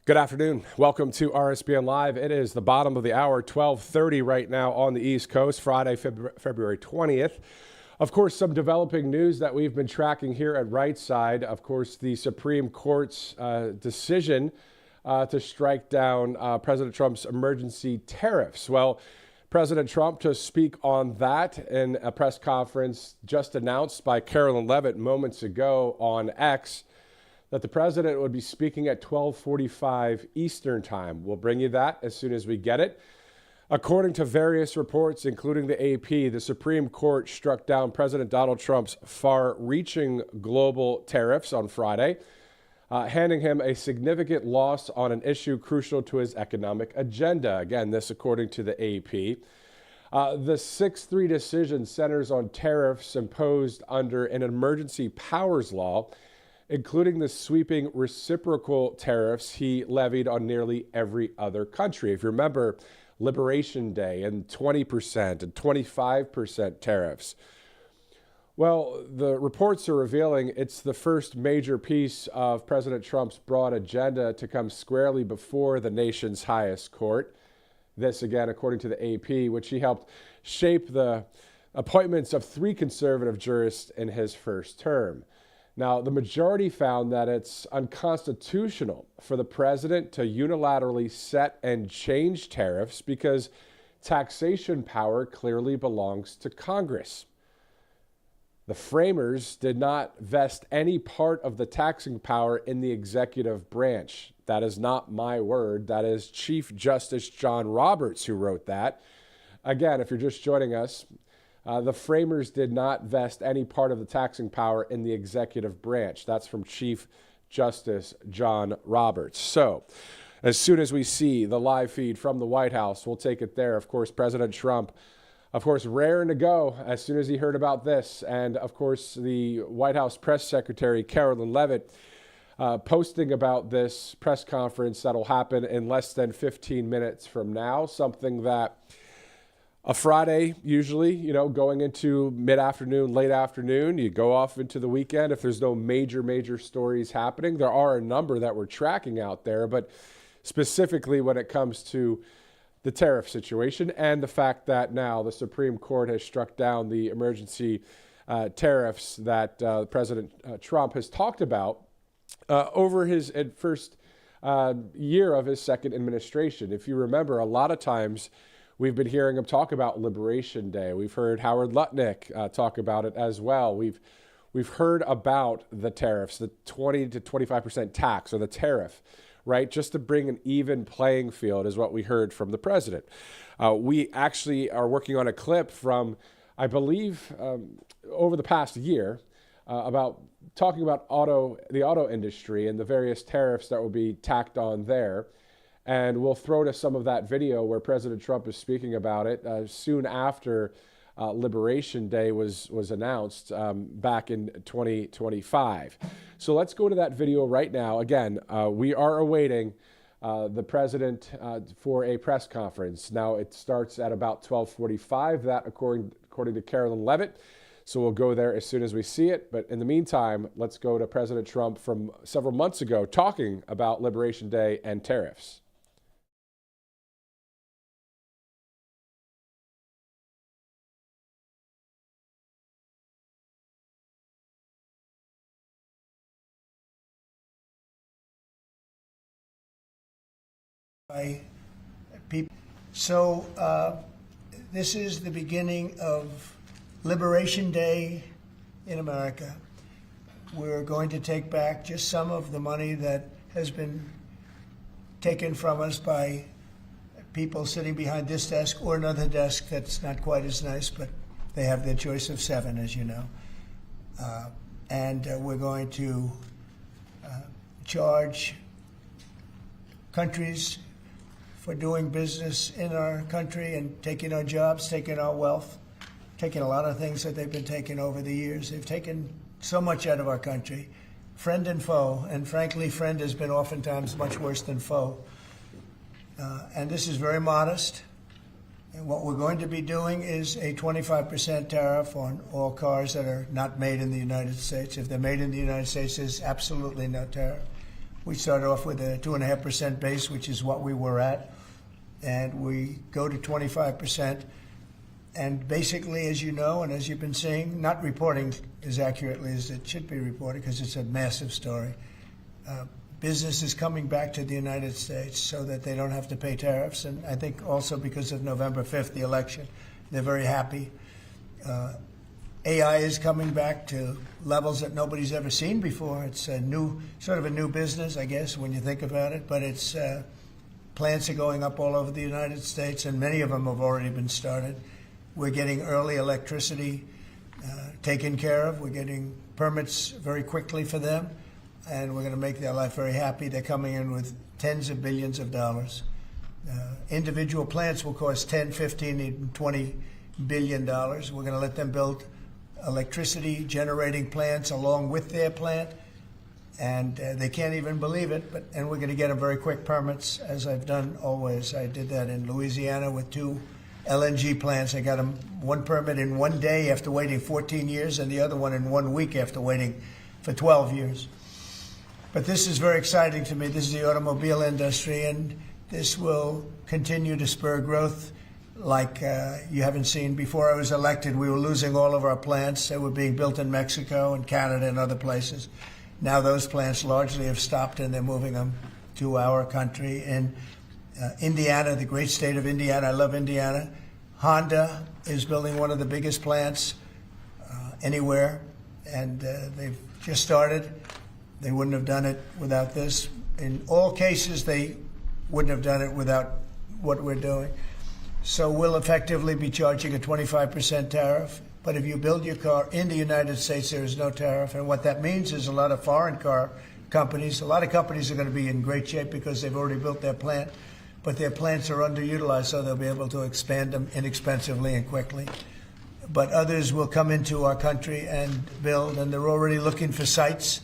Good afternoon. Welcome to RSBN Live. It is the bottom of the hour, 12:30 right now on the East Coast, Friday, February 20th. Of course, some developing news that we've been tracking here at Right Side. Of course, the Supreme Court's decision to strike down President Trump's emergency tariffs. Well, President Trump, to speak on that in a press conference just announced by Carolyn Levitt moments ago on X, that the president would be speaking at 12:45 Eastern time. We'll bring you that as soon as we get it. According to various reports, including the AP, the Supreme Court struck down President Donald Trump's far-reaching global tariffs on Friday, handing him a significant loss on an issue crucial to his economic agenda. Again, this according to the AP. The 6-3 decision centers on tariffs imposed under an emergency powers law, including the sweeping reciprocal tariffs he levied on nearly every other country. If you remember, Liberation Day and 20% and 25% tariffs. Well, the reports are revealing it's the first major piece of President Trump's broad agenda to come squarely before the nation's highest court. This, again, according to the AP, which he helped shape the appointments of 3 conservative jurists in his first term. Now, the majority found that it's unconstitutional for the president to unilaterally set and change tariffs because taxation power clearly belongs to Congress. The framers did not vest any part of the taxing power in the executive branch. That is not my word. That is Chief Justice John Roberts who wrote that. Again, if you're just joining us, the framers did not vest any part of the taxing power in the executive branch. That's from Chief Justice John Roberts. So, as soon as we see the live feed from the White House, we'll take it there. Of course, President Trump, of course, raring to go as soon as he heard about this. And, of course, the White House press secretary, Carolyn Levitt, posting about this press conference that'll happen in less than 15 minutes from now, something that a Friday, usually, going into mid-afternoon, late afternoon, you go off into the weekend. If there's no major stories happening, there are a number that we're tracking out there, but specifically when it comes to the tariff situation and the fact that now the Supreme Court has struck down the emergency tariffs that President Trump has talked about over his first year of his second administration. If you remember, a lot of times we've been hearing him talk about Liberation Day. We've heard Howard Lutnick talk about it as well. We've heard about the tariffs, the 20 to 25% tax or the tariff, right? Just to bring an even playing field is what we heard from the president. We actually are working on a clip from, I believe, over the past year about talking about the auto industry and the various tariffs that will be tacked on there. And we'll throw to some of that video where President Trump is speaking about it soon after Liberation Day was announced back in 2025. So let's go to that video right now. Again, we are awaiting the president for a press conference. Now, it starts at about 12:45, that according to Carolyn Levitt. So we'll go there as soon as we see it. But in the meantime, let's go to President Trump from several months ago talking about Liberation Day and tariffs. By people. So this is the beginning of Liberation Day in America. We're going to take back just some of the money that has been taken from us by people sitting behind this desk or another desk that's not quite as nice, but they have their choice of 7, as you know. And we're going to charge countries for doing business in our country and taking our jobs, taking our wealth, taking a lot of things that they've been taking over the years. They've taken so much out of our country, friend and foe, and frankly, friend has been oftentimes much worse than foe. And this is very modest. And what we're going to be doing is a 25% tariff on all cars that are not made in the United States. If they're made in the United States, there's absolutely no tariff. We started off with a 2.5% base, which is what we were at, and we go to 25%. And basically, as you know, and as you've been seeing, not reporting as accurately as it should be reported because it's a massive story. Business is coming back to the United States so that they don't have to pay tariffs. And I think also because of November 5th, the election, they're very happy. AI is coming back to levels that nobody's ever seen before. It's a new, sort of a new business, I guess, when you think about it. But it's plants are going up all over the United States, and many of them have already been started. We're getting early electricity taken care of. We're getting permits very quickly for them, and we're going to make their life very happy. They're coming in with tens of billions of dollars. Individual plants will cost 10, 15, even $20 billion. We're going to let them build electricity generating plants along with their plant, and they can't even believe it. And we're going to get them very quick permits, as I've done always. I did that in Louisiana with 2 LNG plants. I got them one permit in 1 day after waiting 14 years, and the other one in 1 week after waiting for 12 years. But this is very exciting to me. This is the automobile industry, and this will continue to spur growth like you haven't seen. Before I was elected, we were losing all of our plants. They were being built in Mexico and Canada and other places. Now those plants largely have stopped, and they're moving them to our country. In Indiana, the great state of Indiana, I love Indiana. Honda is building one of the biggest plants anywhere, and they've just started. They wouldn't have done it without this. In all cases, they wouldn't have done it without what we're doing. So we'll effectively be charging a 25% tariff. But if you build your car in the United States, there is no tariff. And what that means is a lot of foreign car companies, a lot of companies are going to be in great shape because they've already built their plant, but their plants are underutilized, so they'll be able to expand them inexpensively and quickly. But others will come into our country and build, and they're already looking for sites.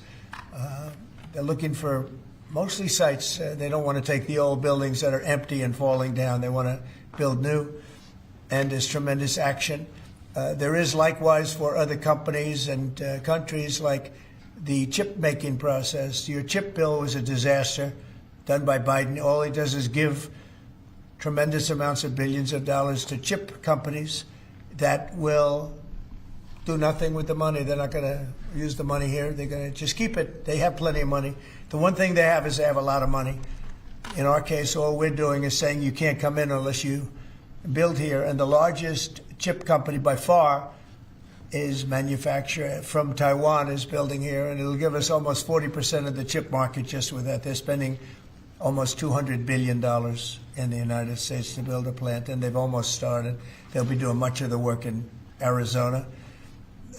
They're looking for mostly sites. They don't want to take the old buildings that are empty and falling down. They want to build new, and there's tremendous action. There is likewise for other companies and countries, like the chip making process. Your chip bill was a disaster done by Biden. All he does is give tremendous amounts of billions of dollars to chip companies that will do nothing with the money. They're not going to use the money here. They're going to just keep it. They have plenty of money. The one thing they have is they have a lot of money. In our case, all we're doing is saying you can't come in unless you build here. And the largest chip company by far is manufacturer from Taiwan is building here, and it'll give us almost 40% of the chip market just with that. They're spending almost $200 billion in the United States to build a plant, and they've almost started. They'll be doing much of the work in Arizona.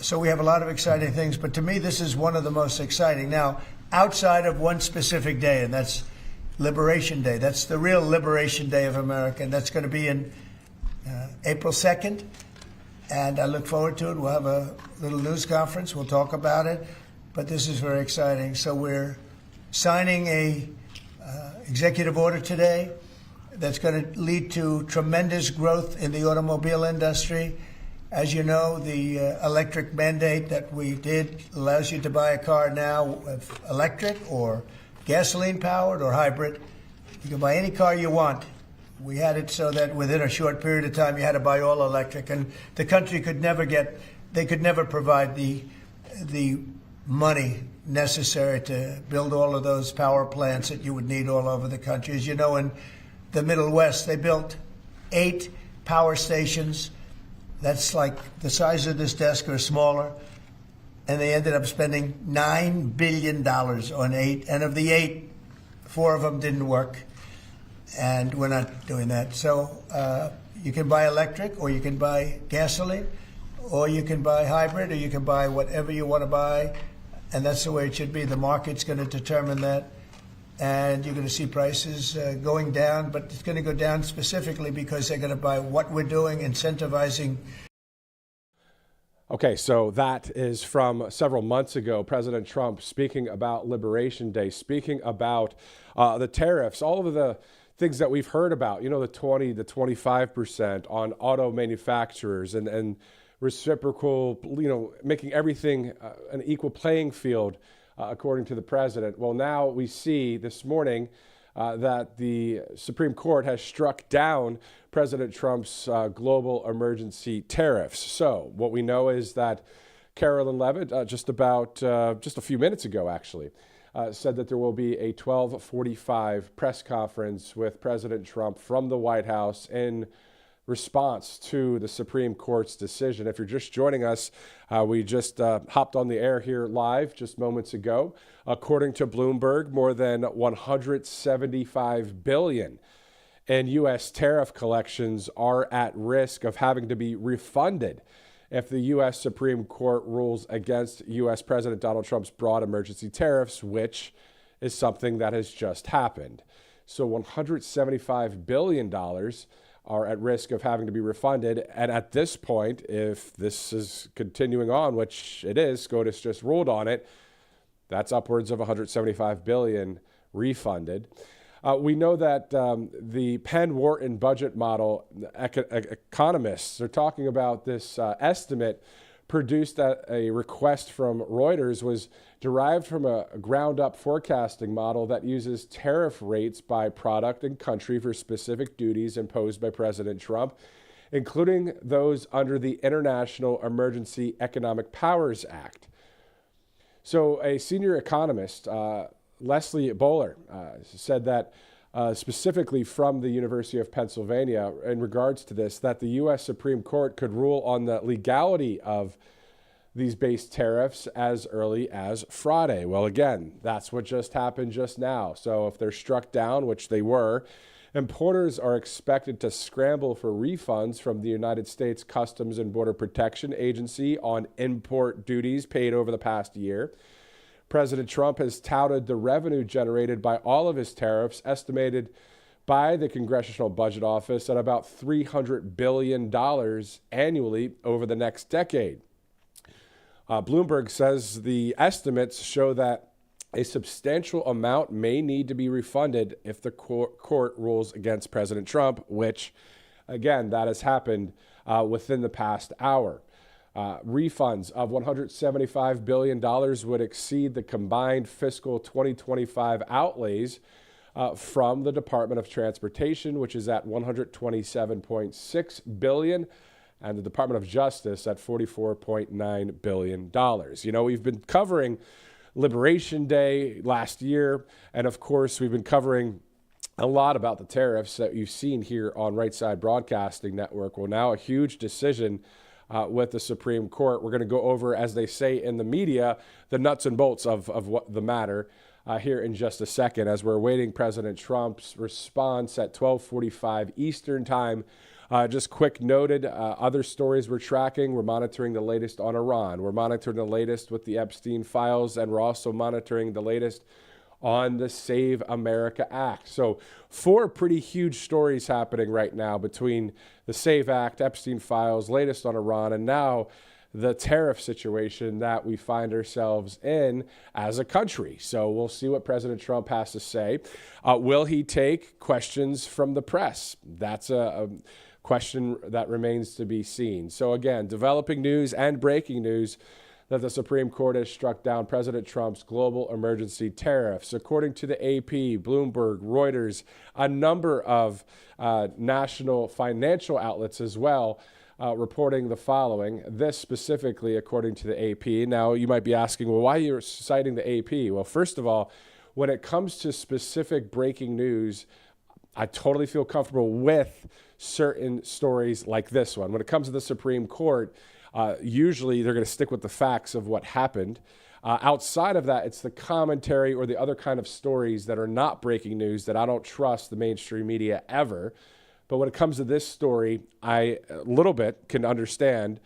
So we have a lot of exciting things, but to me, this is one of the most exciting. Now, outside of one specific day, and that's Liberation Day. That's the real Liberation Day of America, and that's going to be in April 2nd, and I look forward to it. We'll have a little news conference. We'll talk about it, but this is very exciting. So we're signing a executive order today that's going to lead to tremendous growth in the automobile industry. As you know, the electric mandate that we did allows you to buy a car now, electric or gasoline-powered or hybrid. You can buy any car you want. We had it so that within a short period of time, you had to buy all electric, and the country could never provide the money necessary to build all of those power plants that you would need all over the country. As you know, in the Middle West, they built 8 power stations. That's like the size of this desk or smaller. And they ended up spending $9 billion on 8. And of the 8, 4 of them didn't work. And we're not doing that. So you can buy electric, or you can buy gasoline, or you can buy hybrid, or you can buy whatever you want to buy. And that's the way it should be. The market's going to determine that. And you're going to see prices going down, but it's going to go down specifically because they're going to buy what we're doing, incentivizing. Okay, so that is from several months ago. President Trump speaking about Liberation Day, speaking about the tariffs, all of the things that we've heard about, you know, the 20 to 25% on auto manufacturers and reciprocal, you know, making everything an equal playing field according to the president. Well, now we see this morning that the Supreme Court has struck down President Trump's global emergency tariffs. So what we know is that Carolyn Levitt, just a few minutes ago, actually, said that there will be a 12:45 press conference with President Trump from the White House in response to the Supreme Court's decision. If you're just joining us, we just hopped on the air here live just moments ago. According to Bloomberg, more than $175 billion in U.S. tariff collections are at risk of having to be refunded if the U.S. Supreme Court rules against U.S. President Donald Trump's broad emergency tariffs, which is something that has just happened. So $175 billion are at risk of having to be refunded. And at this point, if this is continuing on, which it is, SCOTUS just ruled on it, that's upwards of $175 billion refunded. We know that the Penn-Wharton budget model, economists are talking about this estimate produced at a request from Reuters was derived from a ground-up forecasting model that uses tariff rates by product and country for specific duties imposed by President Trump, including those under the International Emergency Economic Powers Act. So a senior economist, Leslie Bowler, said that specifically from the University of Pennsylvania in regards to this, that the U.S. Supreme Court could rule on the legality of these base tariffs as early as Friday. Well, again, that's what just happened just now. So if they're struck down, which they were, importers are expected to scramble for refunds from the United States Customs and Border Protection Agency on import duties paid over the past year. President Trump has touted the revenue generated by all of his tariffs, estimated by the Congressional Budget Office at about $300 billion annually over the next decade. Bloomberg says the estimates show that a substantial amount may need to be refunded if the court rules against President Trump, which, again, that has happened within the past hour. Refunds of $175 billion would exceed the combined fiscal 2025 outlays from the Department of Transportation, which is at $127.6 billion, and the Department of Justice at $44.9 billion. You know, we've been covering Liberation Day last year, and of course, we've been covering a lot about the tariffs that you've seen here on Right Side Broadcasting Network. Well, now a huge decision with the Supreme Court. We're going to go over, as they say in the media, the nuts and bolts of what the matter here in just a second, as we're awaiting President Trump's response at 12:45 Eastern Time. Just quick noted, other stories we're tracking. We're monitoring the latest on Iran. We're monitoring the latest with the Epstein files, and we're also monitoring the latest on the Save America Act. So 4 pretty huge stories happening right now between the Save Act, Epstein files, latest on Iran, and now the tariff situation that we find ourselves in as a country. So we'll see what President Trump has to say. Will he take questions from the press? That's a question that remains to be seen. So again, developing news and breaking news that the Supreme Court has struck down President Trump's global emergency tariffs. According to the AP, Bloomberg, Reuters, a number of national financial outlets as well, reporting the following. This specifically, according to the AP. Now, you might be asking, well, why are you citing the AP? Well, first of all, when it comes to specific breaking news, I totally feel comfortable with certain stories like this one. When it comes to the Supreme Court, usually they're going to stick with the facts of what happened. Outside of that, it's the commentary or the other kind of stories that are not breaking news that I don't trust the mainstream media ever. But when it comes to this story, I a little bit can understand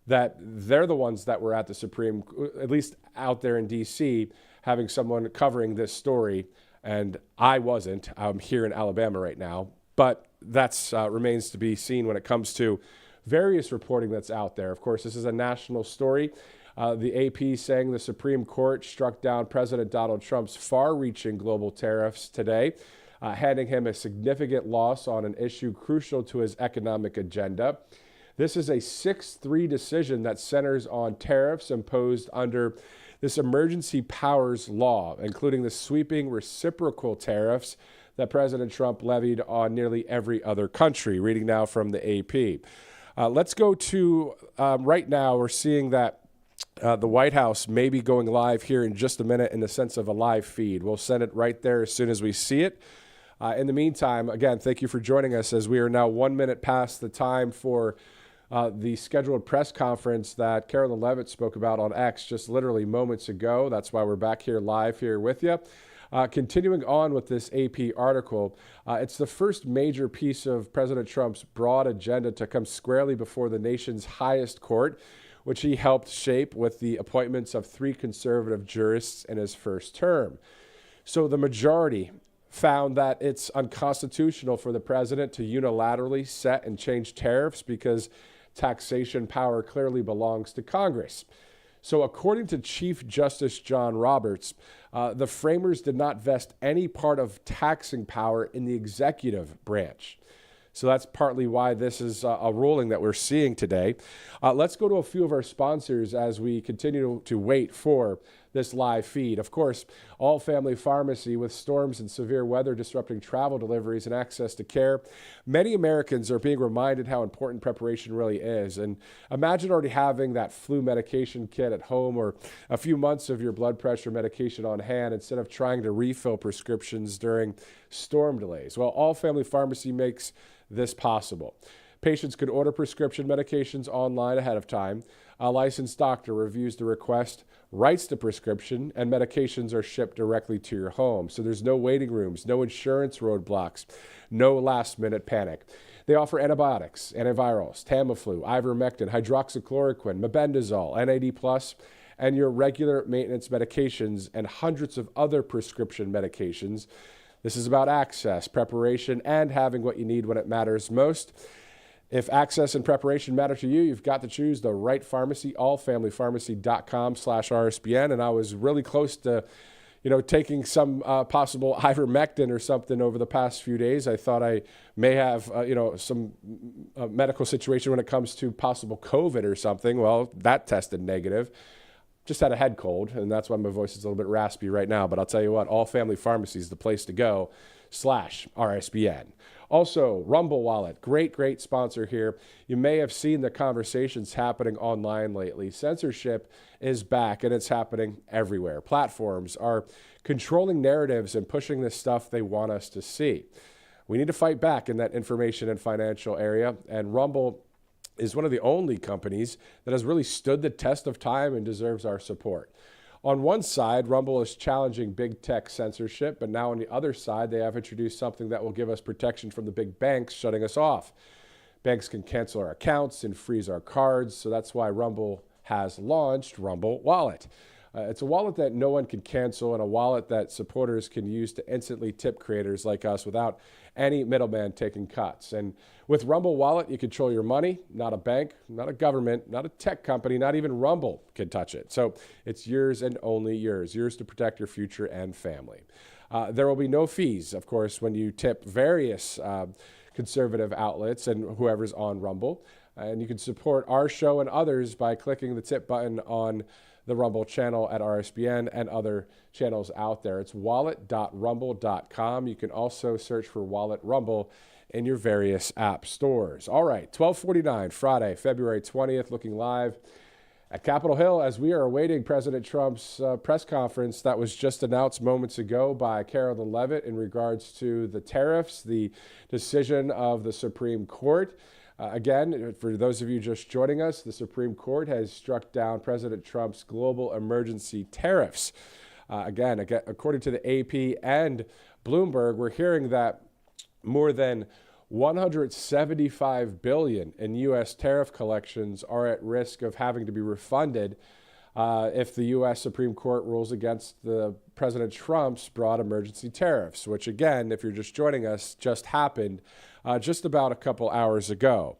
that they're the ones that were at the Supreme, at least out there in D.C., having someone covering this story. And I wasn't. I'm here in Alabama right now. But that's remains to be seen when it comes to various reporting that's out there. Of course, this is a national story. The AP saying the Supreme Court struck down President Donald Trump's far-reaching global tariffs today, handing him a significant loss on an issue crucial to his economic agenda. This is a 6-3 decision that centers on tariffs imposed under this emergency powers law, including the sweeping reciprocal tariffs that President Trump levied on nearly every other country. Reading now from the AP. Let's go to right now. We're seeing that the White House may be going live here in just a minute in the sense of a live feed. We'll send it right there as soon as we see it. In the meantime, again, thank you for joining us as we are now 1 minute past the time for the scheduled press conference that Carolyn Levitt spoke about on X just literally moments ago. That's why we're back here live here with you. Continuing on with this AP article, it's the first major piece of President Trump's broad agenda to come squarely before the nation's highest court, which he helped shape with the appointments of 3 conservative jurists in his first term. So the majority found that it's unconstitutional for the president to unilaterally set and change tariffs because taxation power clearly belongs to Congress. So according to Chief Justice John Roberts, the framers did not vest any part of taxing power in the executive branch. So that's partly why this is a ruling that we're seeing today. Let's go to a few of our sponsors as we continue to wait for this live feed. Of course, All Family Pharmacy, with storms and severe weather disrupting travel deliveries and access to care, many Americans are being reminded how important preparation really is. And imagine already having that flu medication kit at home or a few months of your blood pressure medication on hand instead of trying to refill prescriptions during storm delays. Well, All Family Pharmacy makes this possible. Patients can order prescription medications online ahead of time. A licensed doctor reviews the request, writes the prescription, and medications are shipped directly to your home. So there's no waiting rooms, no insurance roadblocks, no last-minute panic. They offer antibiotics, antivirals, Tamiflu, ivermectin, hydroxychloroquine, mebendazole, NAD+, and your regular maintenance medications and hundreds of other prescription medications. This is about access, preparation, and having what you need when it matters most. If access and preparation matter to you, you've got to choose the right pharmacy, allfamilypharmacy.com/RSBN. And I was really close to, taking some possible ivermectin or something over the past few days. I thought I may have, some medical situation when it comes to possible COVID or something. Well, that tested negative. Just had a head cold, and that's why my voice is a little bit raspy right now. But I'll tell you what, All Family Pharmacy is the place to go /RSBN. Also, Rumble Wallet, great sponsor here. You may have seen the conversations happening online lately. Censorship is back, and it's happening everywhere. Platforms are controlling narratives and pushing the stuff they want us to see. We need to fight back in that information and financial area, and Rumble is one of the only companies that has really stood the test of time and deserves our support. On one side, Rumble is challenging big tech censorship, but now on the other side, they have introduced something that will give us protection from the big banks shutting us off. Banks can cancel our accounts and freeze our cards, so that's why Rumble has launched Rumble Wallet. It's a wallet that no one can cancel and a wallet that supporters can use to instantly tip creators like us without any middleman taking cuts. And with Rumble Wallet, you control your money, not a bank, not a government, not a tech company, not even Rumble can touch it. So it's yours and only yours to protect your future and family. There will be no fees, of course, when you tip various conservative outlets and whoever's on Rumble. And you can support our show and others by clicking the tip button on the Rumble channel at RSBN and other channels out there. It's wallet.rumble.com. You can also search for Wallet Rumble in your various app stores. All right, 12:49, Friday, February 20th, looking live at Capitol Hill as we are awaiting President Trump's press conference that was just announced moments ago by Carolyn Levitt in regards to the tariffs, the decision of the Supreme Court. Again, for those of you just joining us, the Supreme Court has struck down President Trump's global emergency tariffs. Again, according to the AP and Bloomberg, we're hearing that more than $175 billion in U.S. tariff collections are at risk of having to be refunded if the U.S. Supreme Court rules against President Trump's broad emergency tariffs, which again, if you're just joining us, just happened just about a couple hours ago.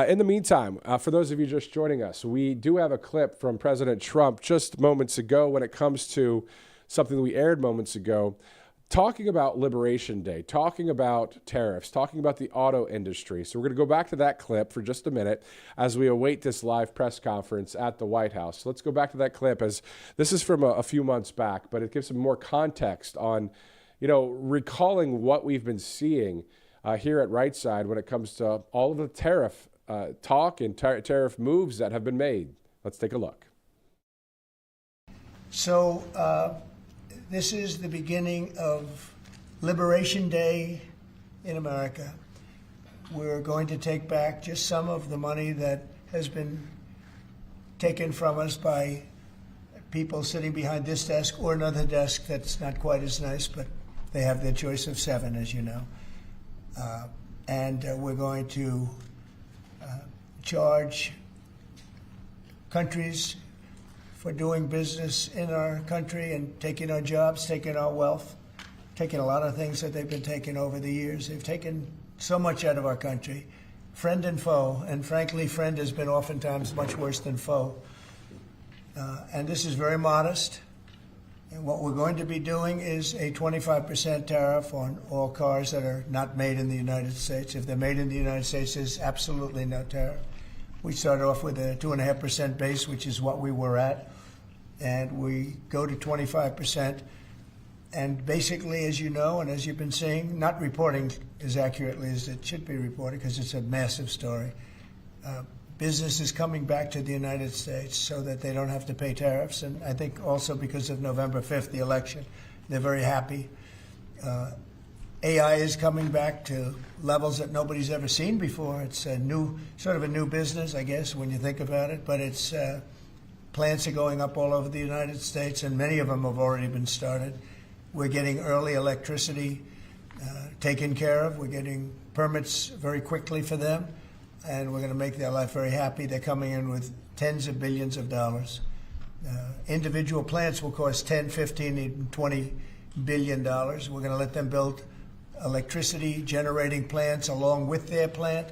In the meantime, for those of you just joining us, we do have a clip from President Trump just moments ago when it comes to something we aired moments ago, talking about Liberation Day, talking about tariffs, talking about the auto industry. So we're going to go back to that clip for just a minute as we await this live press conference at the White House. So let's go back to that clip, as this is from a few months back, but it gives some more context on, recalling what we've been seeing here at Right Side when it comes to all of the tariff talk and tariff moves that have been made. Let's take a look. So this is the beginning of Liberation Day in America. We're going to take back just some of the money that has been taken from us by people sitting behind this desk or another desk that's not quite as nice, but they have their choice of 7, as you know. And we're going to charge countries for doing business in our country and taking our jobs, taking our wealth, taking a lot of things that they've been taking over the years. They've taken so much out of our country, friend and foe, and frankly, friend has been oftentimes much worse than foe. And this is very modest. And what we're going to be doing is a 25% tariff on all cars that are not made in the United States. If they're made in the United States, there's absolutely no tariff. We start off with a 2.5% base, which is what we were at, and we go to 25%. And basically, as you know, and as you've been seeing, not reporting as accurately as it should be reported because it's a massive story. Business is coming back to the United States so that they don't have to pay tariffs. And I think also because of November 5th, the election, they're very happy. AI is coming back to levels that nobody's ever seen before. It's a new, sort of a new business, I guess, when you think about it. But it's plants are going up all over the United States, and many of them have already been started. We're getting early electricity taken care of. We're getting permits very quickly for them, and we're going to make their life very happy. They're coming in with tens of billions of dollars. Individual plants will cost 10, 15, even $20 billion. We're going to let them build electricity generating plants along with their plant,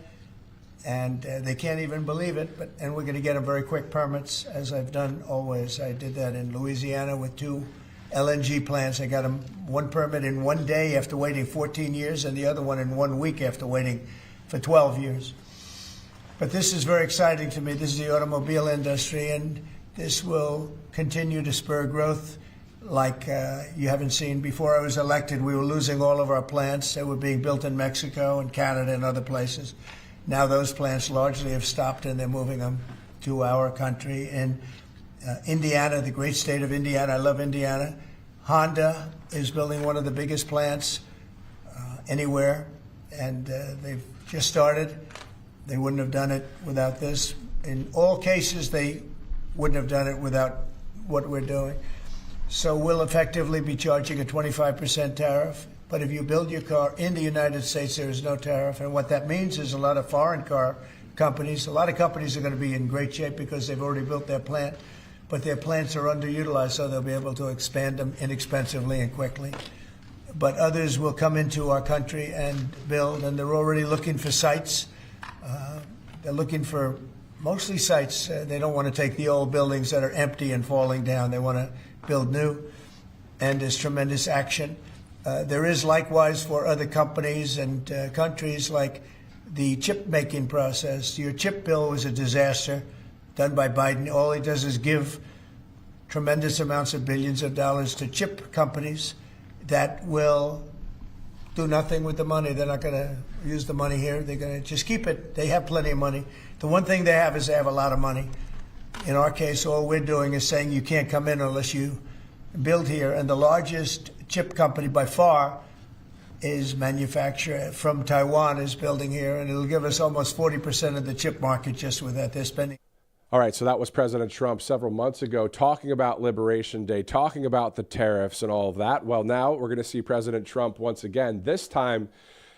and they can't even believe it. And we're going to get them very quick permits, as I've done always. I did that in Louisiana with 2 LNG plants. I got them one permit in 1 day after waiting 14 years, and the other one in 1 week after waiting for 12 years. But this is very exciting to me. This is the automobile industry, and this will continue to spur growth like you haven't seen. Before I was elected, we were losing all of our plants. They were being built in Mexico and Canada and other places. Now those plants largely have stopped, and they're moving them to our country. In Indiana, the great state of Indiana, I love Indiana. Honda is building one of the biggest plants anywhere, and they've just started. They wouldn't have done it without this. In all cases, they wouldn't have done it without what we're doing. So we'll effectively be charging a 25% tariff. But if you build your car in the United States, there is no tariff. And what that means is a lot of foreign car companies, a lot of companies are going to be in great shape because they've already built their plant. But their plants are underutilized, so they'll be able to expand them inexpensively and quickly. But others will come into our country and build, and they're already looking for sites. They're looking for mostly sites. They don't want to take the old buildings that are empty and falling down. They want to build new, and there's tremendous action. There is likewise for other companies and countries, like the chip making process. Your chip bill was a disaster done by Biden. All he does is give tremendous amounts of billions of dollars to chip companies that will do nothing with the money. They're not going to use the money here. They're going to just keep it. They have plenty of money. The one thing they have is they have a lot of money. In our case, all we're doing is saying you can't come in unless you build here. And the largest chip company by far is manufacturer from Taiwan is building here, and it'll give us almost 40% of the chip market just with that. They're spending. All right, so that was President Trump several months ago talking about Liberation Day, talking about the tariffs and all of that. Well, now we're going to see President Trump once again, this time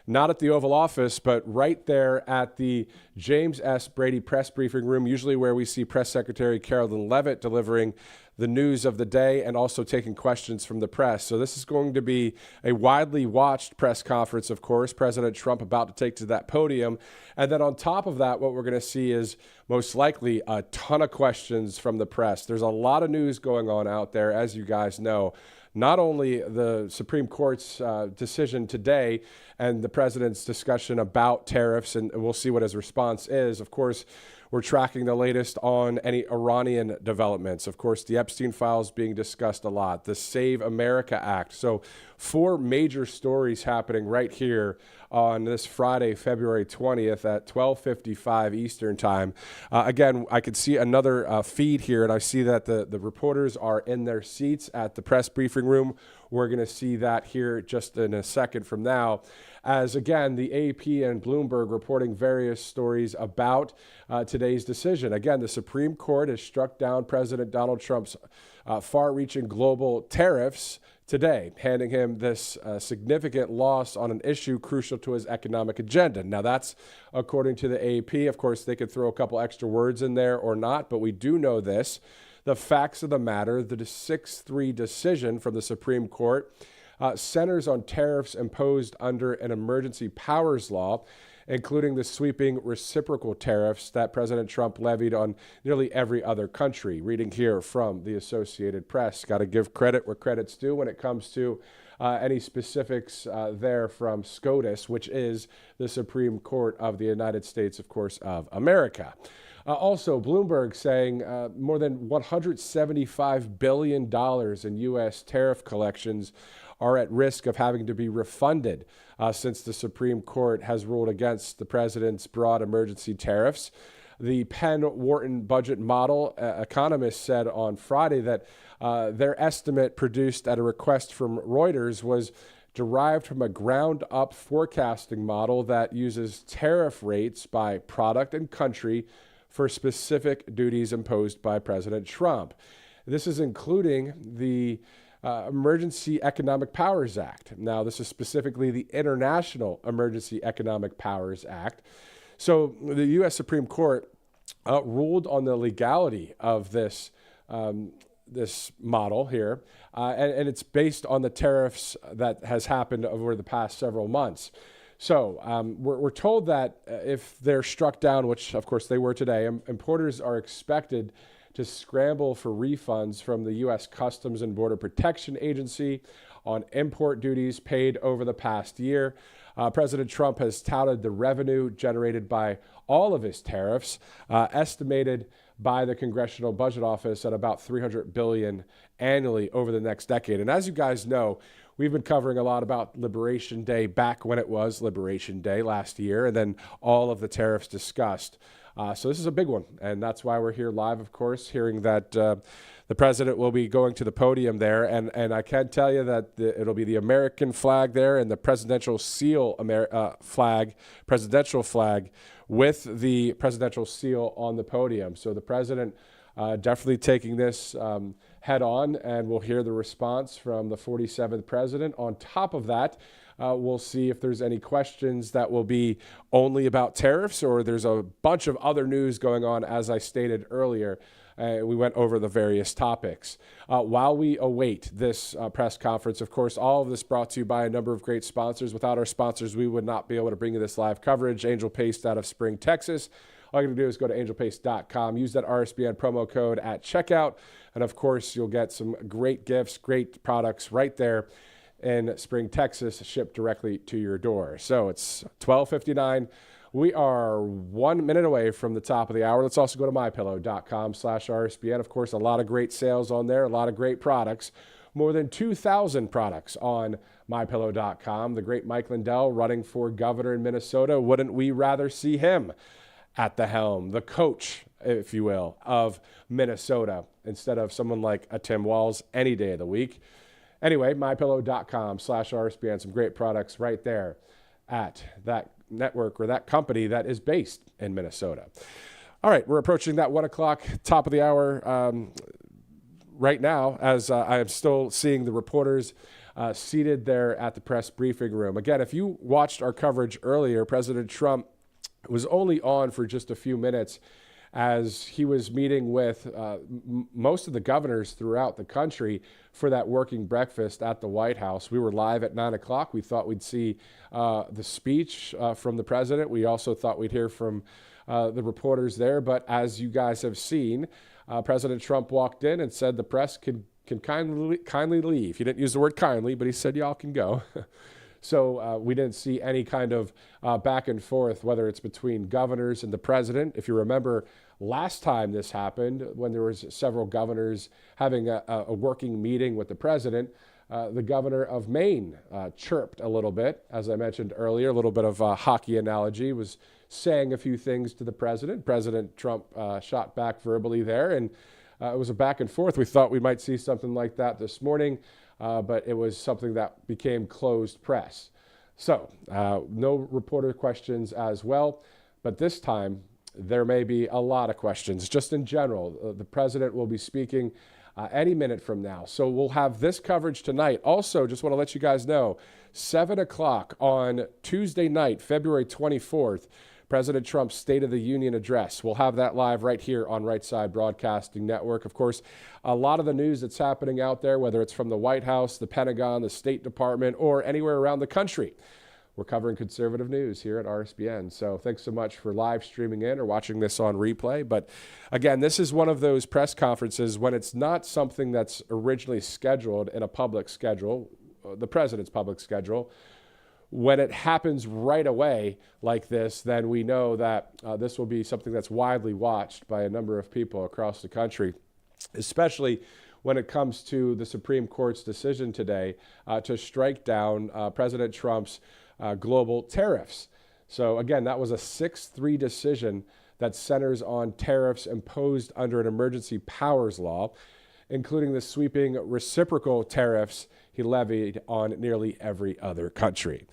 not at the Oval Office, but right there at the James S. Brady press briefing room, usually where we see Press Secretary Carolyn Leavitt delivering the news of the day and also taking questions from the press. So this is going to be a widely watched press conference, of course. President Trump about to take to that podium. And then on top of that, what we're going to see is most likely a ton of questions from the press. There's a lot of news going on out there, as you guys know. not only the Supreme Court's decision today and the president's discussion about tariffs, and we'll see what his response is. Of course, we're tracking the latest on any Iranian developments. Of course, the Epstein files being discussed a lot, the Save America Act. So 4 major stories happening right here on this Friday, February 20th at 12:55 Eastern time. Again, I could see another feed here, and I see that the reporters are in their seats at the press briefing room. We're going to see that here just in a second from now. As again, the AP and Bloomberg reporting various stories about today's decision. Again, the Supreme Court has struck down President Donald Trump's far-reaching global tariffs today, handing him this significant loss on an issue crucial to his economic agenda. Now, that's according to the AP. Of course, they could throw a couple extra words in there or not, but we do know this. The facts of the matter, the 6-3 decision from the Supreme Court centers on tariffs imposed under an emergency powers law, including the sweeping reciprocal tariffs that President Trump levied on nearly every other country. Reading here from the Associated Press. Got to give credit where credit's due when it comes to any specifics there from SCOTUS, which is the Supreme Court of the United States, of course, of America. Also, Bloomberg saying more than $175 billion in U.S. tariff collections are at risk of having to be refunded since the Supreme Court has ruled against the president's broad emergency tariffs. The Penn-Wharton budget model economists said on Friday that their estimate produced at a request from Reuters was derived from a ground-up forecasting model that uses tariff rates by product and country for specific duties imposed by President Trump. This is including the Emergency Economic Powers Act. Now, this is specifically the International Emergency Economic Powers Act. So the U.S. Supreme Court ruled on the legality of this this model here, and it's based on the tariffs that has happened over the past several months. So we're told that if they're struck down, which of course they were today, importers are expected to scramble for refunds from the U.S. Customs and Border Protection Agency on import duties paid over the past year. President Trump has touted the revenue generated by all of his tariffs, estimated by the Congressional Budget Office at about $300 billion annually over the next decade. And as you guys know, we've been covering a lot about Liberation Day back when it was Liberation Day last year, and then all of the tariffs discussed. So this is a big one, and that's why we're here live, of course, hearing that the president will be going to the podium there. And I can tell you that it'll be the American flag there and the presidential seal presidential flag with the presidential seal on the podium. So the president definitely taking this head on, and we'll hear the response from the 47th president. On top of that, we'll see if there's any questions that will be only about tariffs, or there's a bunch of other news going on, as I stated earlier. We went over the various topics. While we await this press conference, of course, all of this brought to you by a number of great sponsors. Without our sponsors, we would not be able to bring you this live coverage. Angel Paste out of Spring, Texas. All you got to do is go to angelpaste.com, use that RSBN promo code at checkout, and of course, you'll get some great gifts, great products right there in Spring, Texas, shipped directly to your door. So it's 12:59. We are 1 minute away from the top of the hour. Let's also go to mypillow.com/RSBN. Of course, a lot of great sales on there, a lot of great products. More than 2,000 products on mypillow.com. The great Mike Lindell running for governor in Minnesota. Wouldn't we rather see him at the helm, the coach, if you will, of Minnesota, instead of someone like a Tim Walz any day of the week? Anyway, mypillow.com/RSBN. Some great products right there at that network or that company that is based in Minnesota. All right, we're approaching that 1 o'clock top of the hour right now, as I am still seeing the reporters seated there at the press briefing room. Again, if you watched our coverage earlier, President Trump was only on for just a few minutes as he was meeting with most of the governors throughout the country for that working breakfast at the White House. We were live at 9 o'clock. We thought we'd see the speech from the president. We also thought we'd hear from the reporters there. But as you guys have seen, President Trump walked in and said the press could can kindly leave. He didn't use the word kindly, but he said y'all can go. So we didn't see any kind of back and forth, whether it's between governors and the president. If you remember last time this happened, when there was several governors having a working meeting with the president, the governor of Maine chirped a little bit, as I mentioned earlier, a little bit of a hockey analogy, was saying a few things to the president. President Trump shot back verbally there, and it was a back and forth. We thought we might see something like that this morning, but it was something that became closed press. So no reporter questions as well, but this time there may be a lot of questions. Just in general, the president will be speaking any minute from now. So we'll have this coverage tonight. Also, just want to let you guys know, 7 o'clock on Tuesday night, February 24th, President Trump's State of the Union address. We'll have that live right here on Right Side Broadcasting Network. Of course, a lot of the news that's happening out there, whether it's from the White House, the Pentagon, the State Department, or anywhere around the country, we're covering conservative news here at RSBN. So thanks so much for live streaming in or watching this on replay. But again, this is one of those press conferences when it's not something that's originally scheduled in a public schedule, the president's public schedule. When it happens right away like this, then we know that this will be something that's widely watched by a number of people across the country, especially when it comes to the Supreme Court's decision today to strike down President Trump's global tariffs. So again, that was a 6-3 decision that centers on tariffs imposed under an emergency powers law, including the sweeping reciprocal tariffs he levied on nearly every other country.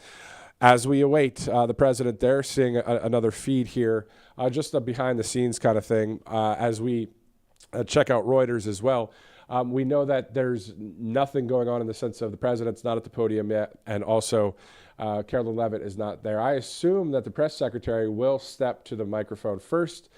As we await the president there, seeing another feed here, just a behind-the-scenes kind of thing, as we check out Reuters as well, we know that there's nothing going on in the sense of the president's not at the podium yet, and also Carolyn Leavitt is not there. I assume that the press secretary will step to the microphone first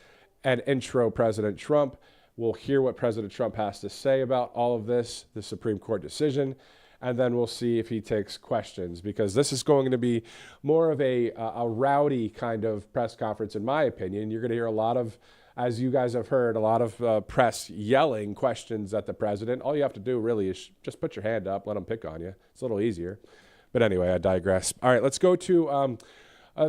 and intro President Trump. We'll hear what President Trump has to say about all of this, the Supreme Court decision, and then we'll see if he takes questions, because this is going to be more of a rowdy kind of press conference, in my opinion. You're going to hear a lot of, as you guys have heard, a lot of press yelling questions at the president. All you have to do really is just put your hand up, let them pick on you. It's a little easier. But anyway, I digress. All right, let's go to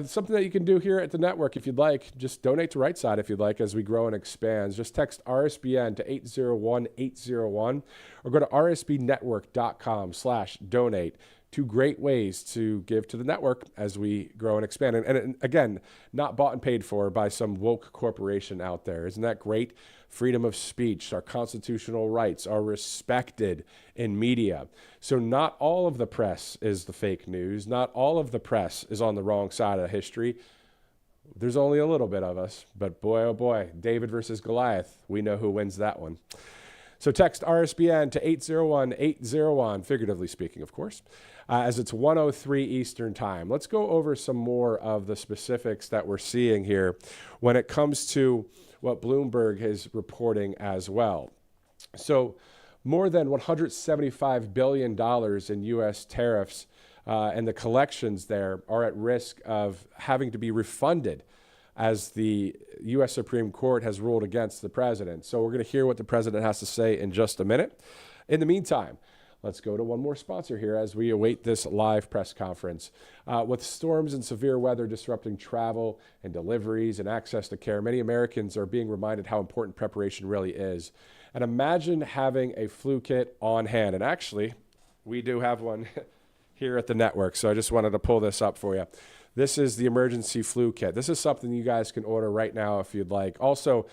something that you can do here at the network if you'd like. Just donate to Right Side if you'd like as we grow and expand. Just text RSBN to 801-801 or go to rsbnetwork.com/donate. Two great ways to give to the network as we grow and expand. And again, not bought and paid for by some woke corporation out there. Isn't that great? Freedom of speech, our constitutional rights are respected in media. So not all of the press is the fake news. Not all of the press is on the wrong side of history. There's only a little bit of us, but boy, oh boy, David versus Goliath, we know who wins that one. So text RSBN to 801-801, figuratively speaking, of course, as it's 1:03 Eastern Time. Let's go over some more of the specifics that we're seeing here when it comes to what Bloomberg is reporting as well. So more than $175 billion in U.S. tariffs and the collections there are at risk of having to be refunded as the U.S. Supreme Court has ruled against the president. So we're going to hear what the president has to say in just a minute. In the meantime, let's go to one more sponsor here as we await this live press conference. With storms and severe weather disrupting travel and deliveries and access to care, many Americans are being reminded how important preparation really is. And imagine having a flu kit on hand. And actually, we do have one here at the network, so I just wanted to pull this up for you. This is the emergency flu kit. This is something you guys can order right now if you'd like. Also,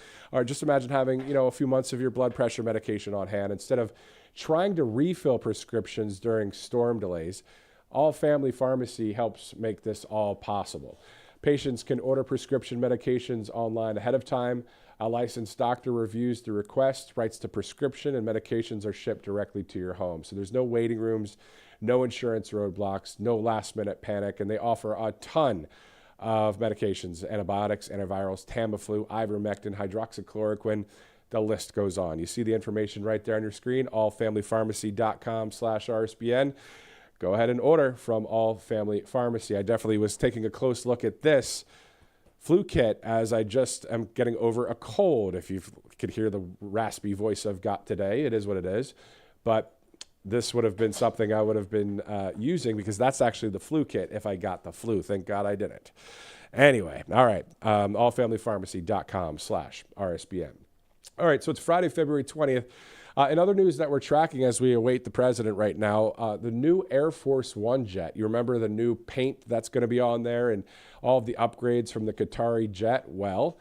just imagine having, a few months of your blood pressure medication on hand instead of trying to refill prescriptions during storm delays. All Family Pharmacy helps make this all possible. Patients can order prescription medications online ahead of time. A licensed doctor reviews the request, writes the prescription, and medications are shipped directly to your home. So there's no waiting rooms, no insurance roadblocks, no last-minute panic, and they offer a ton of medications: antibiotics, antivirals, Tamiflu, ivermectin, hydroxychloroquine. The list goes on. You see the information right there on your screen, allfamilypharmacy.com/RSBN. Go ahead and order from All Family Pharmacy. I definitely was taking a close look at this flu kit as I just am getting over a cold. If you could hear the raspy voice I've got today, it is what it is. but this would have been something I would have been using because that's actually the flu kit if I got the flu. Thank God I didn't. Anyway, all right, allfamilypharmacy.com/RSBN. All right, so it's Friday, February 20th. In other news that we're tracking as we await the president right now, the new Air Force One jet. You remember the new paint that's going to be on there and all of the upgrades from the Qatari jet? Well,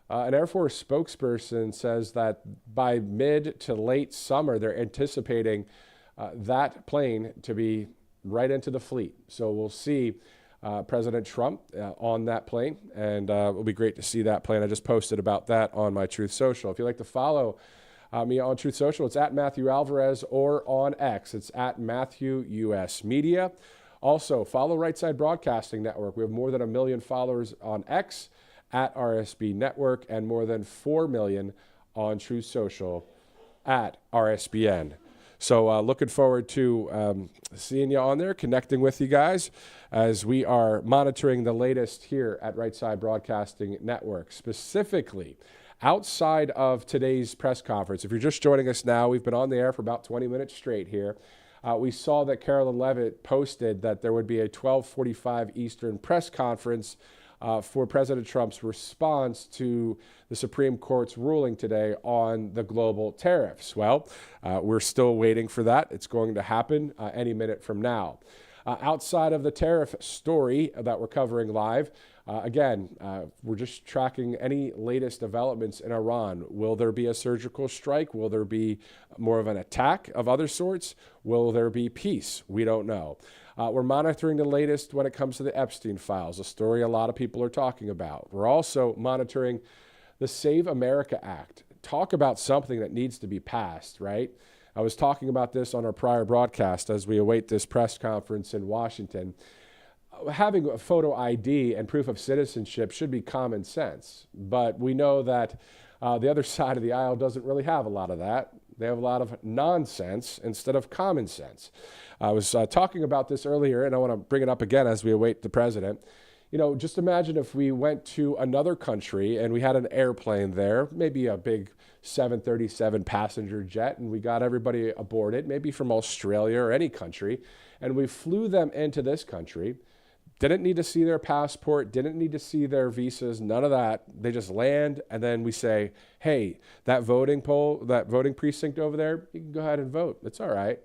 an Air Force spokesperson says that by mid to late summer, they're anticipating that plane to be right into the fleet. So we'll see President Trump on that plane, and it'll be great to see that plane. I just posted about that on my Truth Social. If you'd like to follow me on Truth Social, it's at Matthew Alvarez, or on X, it's at Matthew US Media. Also, follow Right Side Broadcasting Network. We have more than 1 million followers on X at RSB Network, and more than 4 million on Truth Social at RSBN. So looking forward to seeing you on there, connecting with you guys as we are monitoring the latest here at Right Side Broadcasting Network, specifically outside of today's press conference. If you're just joining us now, we've been on the air for about 20 minutes straight here. We saw that Carolyn Levitt posted that there would be a 12:45 Eastern press conference for President Trump's response to the Supreme Court's ruling today on the global tariffs. Well, we're still waiting for that. It's going to happen any minute from now. Outside of the tariff story that we're covering live, we're just tracking any latest developments in Iran. Will there be a surgical strike? Will there be more of an attack of other sorts? Will there be peace? We don't know. We're monitoring the latest when it comes to the Epstein files, a story a lot of people are talking about. We're also monitoring the Save America Act. Talk about something that needs to be passed, right? I was talking about this on our prior broadcast as we await this press conference in Washington. Having a photo ID and proof of citizenship should be common sense, but we know that the other side of the aisle doesn't really have a lot of that. They have a lot of nonsense instead of common sense. I was talking about this earlier, and I want to bring it up again as we await the president. You know, just imagine if we went to another country and we had an airplane there, maybe a big 737 passenger jet, and we got everybody aboard it, maybe from Australia or any country, and we flew them into this country. Didn't need to see their passport, didn't need to see their visas, none of that. They just land, and then we say, hey, that voting precinct over there, you can go ahead and vote. It's all right.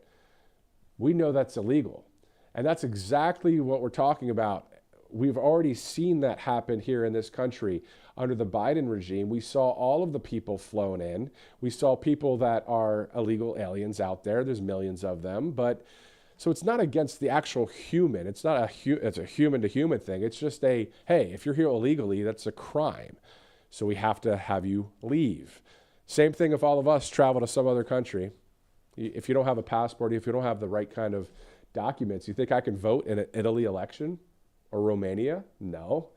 We know that's illegal. And that's exactly what we're talking about. We've already seen that happen here in this country under the Biden regime. We saw all of the people flown in. We saw people that are illegal aliens out there. There's millions of them, but so it's not against the actual human. It's not it's a human to human thing. It's just hey, if you're here illegally, that's a crime. So we have to have you leave. Same thing if all of us travel to some other country. If you don't have a passport, if you don't have the right kind of documents, you think I can vote in an Italy election or Romania? No.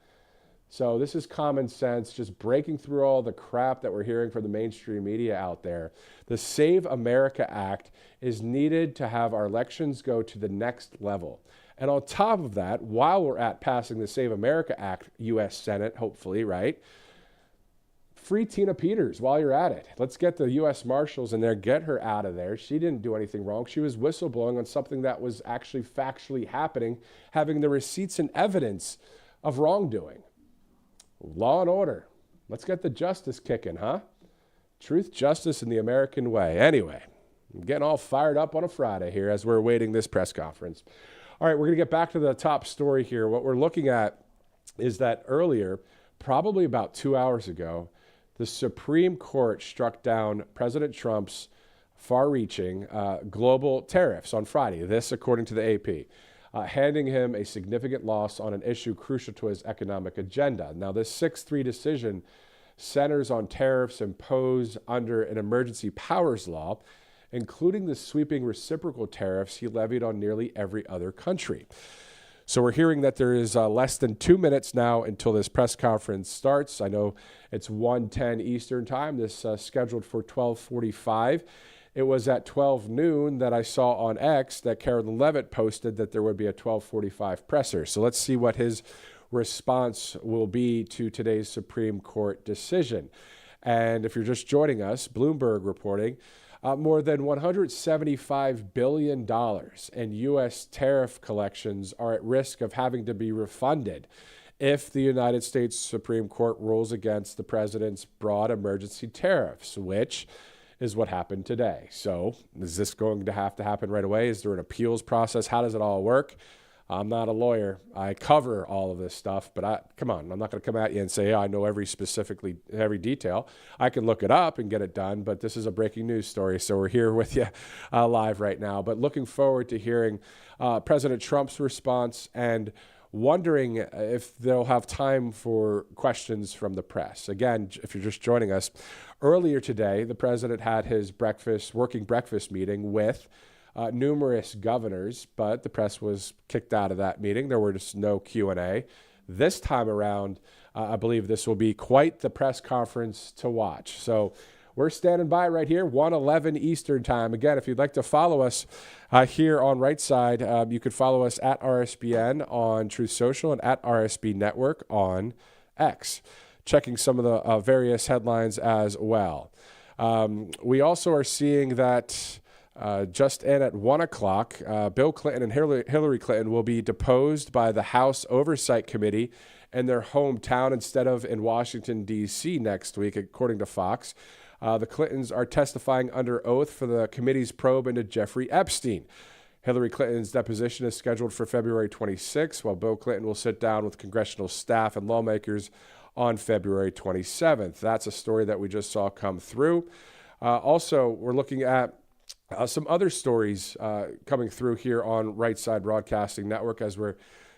So this is common sense, just breaking through all the crap that we're hearing from the mainstream media out there. The Save America Act is needed to have our elections go to the next level. And on top of that, while we're at passing the Save America Act, U.S. Senate, hopefully, right? Free Tina Peters while you're at it. Let's get the U.S. Marshals in there, get her out of there. She didn't do anything wrong. She was whistleblowing on something that was actually factually happening, having the receipts and evidence of wrongdoing. Law and order. Let's get the justice kicking, huh? Truth, justice, and the American way. Anyway, I'm getting all fired up on a Friday here as we're awaiting this press conference. All right, we're going to get back to the top story here. What we're looking at is that earlier, probably about 2 hours ago, the Supreme Court struck down President Trump's far-reaching global tariffs on Friday. This, according to the AP. Handing him a significant loss on an issue crucial to his economic agenda. Now, this 6-3 decision centers on tariffs imposed under an emergency powers law, including the sweeping reciprocal tariffs he levied on nearly every other country. So we're hearing that there is less than 2 minutes now until this press conference starts. I know it's 1:10 Eastern time. This scheduled for 12:45. It was at 12 noon that I saw on X that Carolyn Levitt posted that there would be a 12:45 presser. So let's see what his response will be to today's Supreme Court decision. And if you're just joining us, Bloomberg reporting more than $175 billion in U.S. tariff collections are at risk of having to be refunded if the United States Supreme Court rules against the president's broad emergency tariffs, which is what happened today. So is this going to happen right away? Is there an appeals process? How does it all work? I'm not a lawyer. I cover all of this stuff, but come on, I'm not going to come at you and say, I know every detail. I can look it up and get it done, but this is a breaking news story, so we're here with you live right now. But looking forward to hearing President Trump's response and wondering if they'll have time for questions from the press. Again, if you're just joining us, earlier today, the president had his working breakfast meeting with numerous governors, but the press was kicked out of that meeting. There were just no Q&A. This time around, I believe this will be quite the press conference to watch. So we're standing by right here, 1:11 Eastern time. Again, if you'd like to follow us here on Right Side, you could follow us at RSBN on Truth Social and at RSB Network on X. Checking some of the various headlines as well. We also are seeing that just in at 1 o'clock, Bill Clinton and Hillary Clinton will be deposed by the House Oversight Committee in their hometown instead of in Washington, D.C. next week, according to Fox. The Clintons are testifying under oath for the committee's probe into Jeffrey Epstein. Hillary Clinton's deposition is scheduled for February 26, while Bill Clinton will sit down with congressional staff and lawmakers on February 27th. That's a story that we just saw come through. Also, we're looking at some other stories coming through here on Right Side Broadcasting Network as we're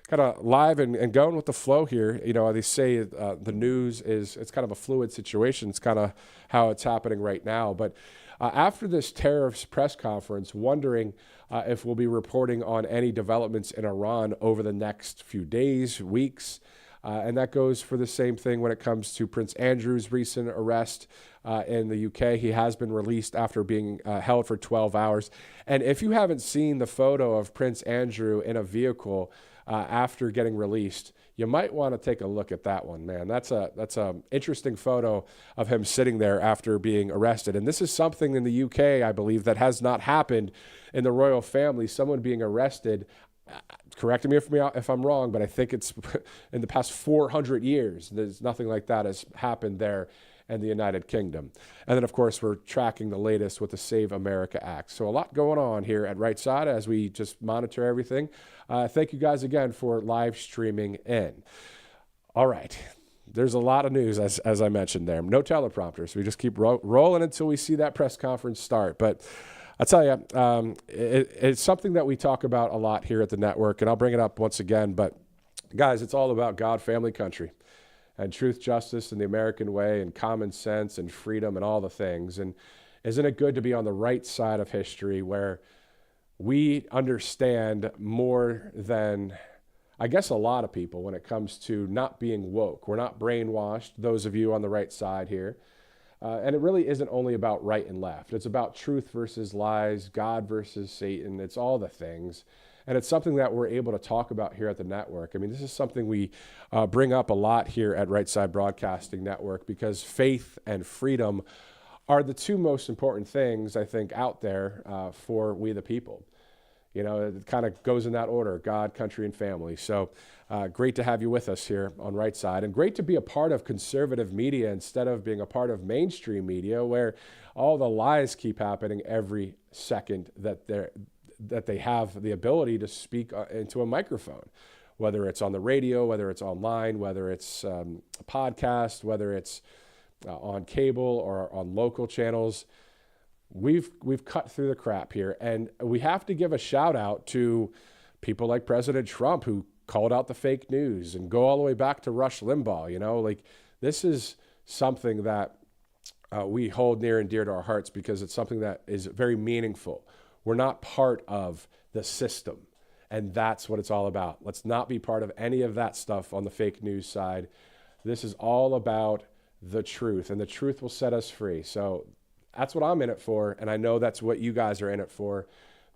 kind of live and going with the flow here. You know, they say the news it's kind of a fluid situation. It's kind of how it's happening right now. But after this tariffs press conference, wondering if we'll be reporting on any developments in Iran over the next few days, weeks. And that goes for the same thing when it comes to Prince Andrew's recent arrest in the UK. He has been released after being held for 12 hours. And if you haven't seen the photo of Prince Andrew in a vehicle after getting released, you might want to take a look at that one, man. That's a interesting photo of him sitting there after being arrested. And this is something in the UK, I believe, that has not happened in the royal family. Someone being arrested, correct me if I'm wrong, but I think it's in the past 400 years. There's nothing like that has happened there in the United Kingdom. And then, of course, we're tracking the latest with the Save America Act. So a lot going on here at Right Side as we just monitor everything. Thank you guys again for live streaming in. All right. There's a lot of news, as I mentioned there. No teleprompter, so we just keep rolling until we see that press conference start. But I'll tell you, it's something that we talk about a lot here at the network, and I'll bring it up once again. But, guys, it's all about God, family, country, and truth, justice, and the American way, and common sense, and freedom, and all the things. And isn't it good to be on the right side of history where we understand more than, I guess, a lot of people when it comes to not being woke? We're not brainwashed, those of you on the right side here. And it really isn't only about right and left. It's about truth versus lies, God versus Satan. It's all the things. And it's something that we're able to talk about here at the network. I mean, this is something we bring up a lot here at Right Side Broadcasting Network because faith and freedom are the two most important things, I think, out there for we the people. You know, it kind of goes in that order, God, country, and family. So great to have you with us here on Right Side, and great to be a part of conservative media instead of being a part of mainstream media where all the lies keep happening every second that they have the ability to speak into a microphone, whether it's on the radio, whether it's online, whether it's a podcast, whether it's on cable or on local channels. We've cut through the crap here, and we have to give a shout out to people like President Trump who called out the fake news and go all the way back to Rush Limbaugh. You know, like this is something that we hold near and dear to our hearts because it's something that is very meaningful. We're not part of the system, and that's what it's all about. Let's not be part of any of that stuff on the fake news side. This is all about the truth, and the truth will set us free. So that's what I'm in it for, and I know that's what you guys are in it for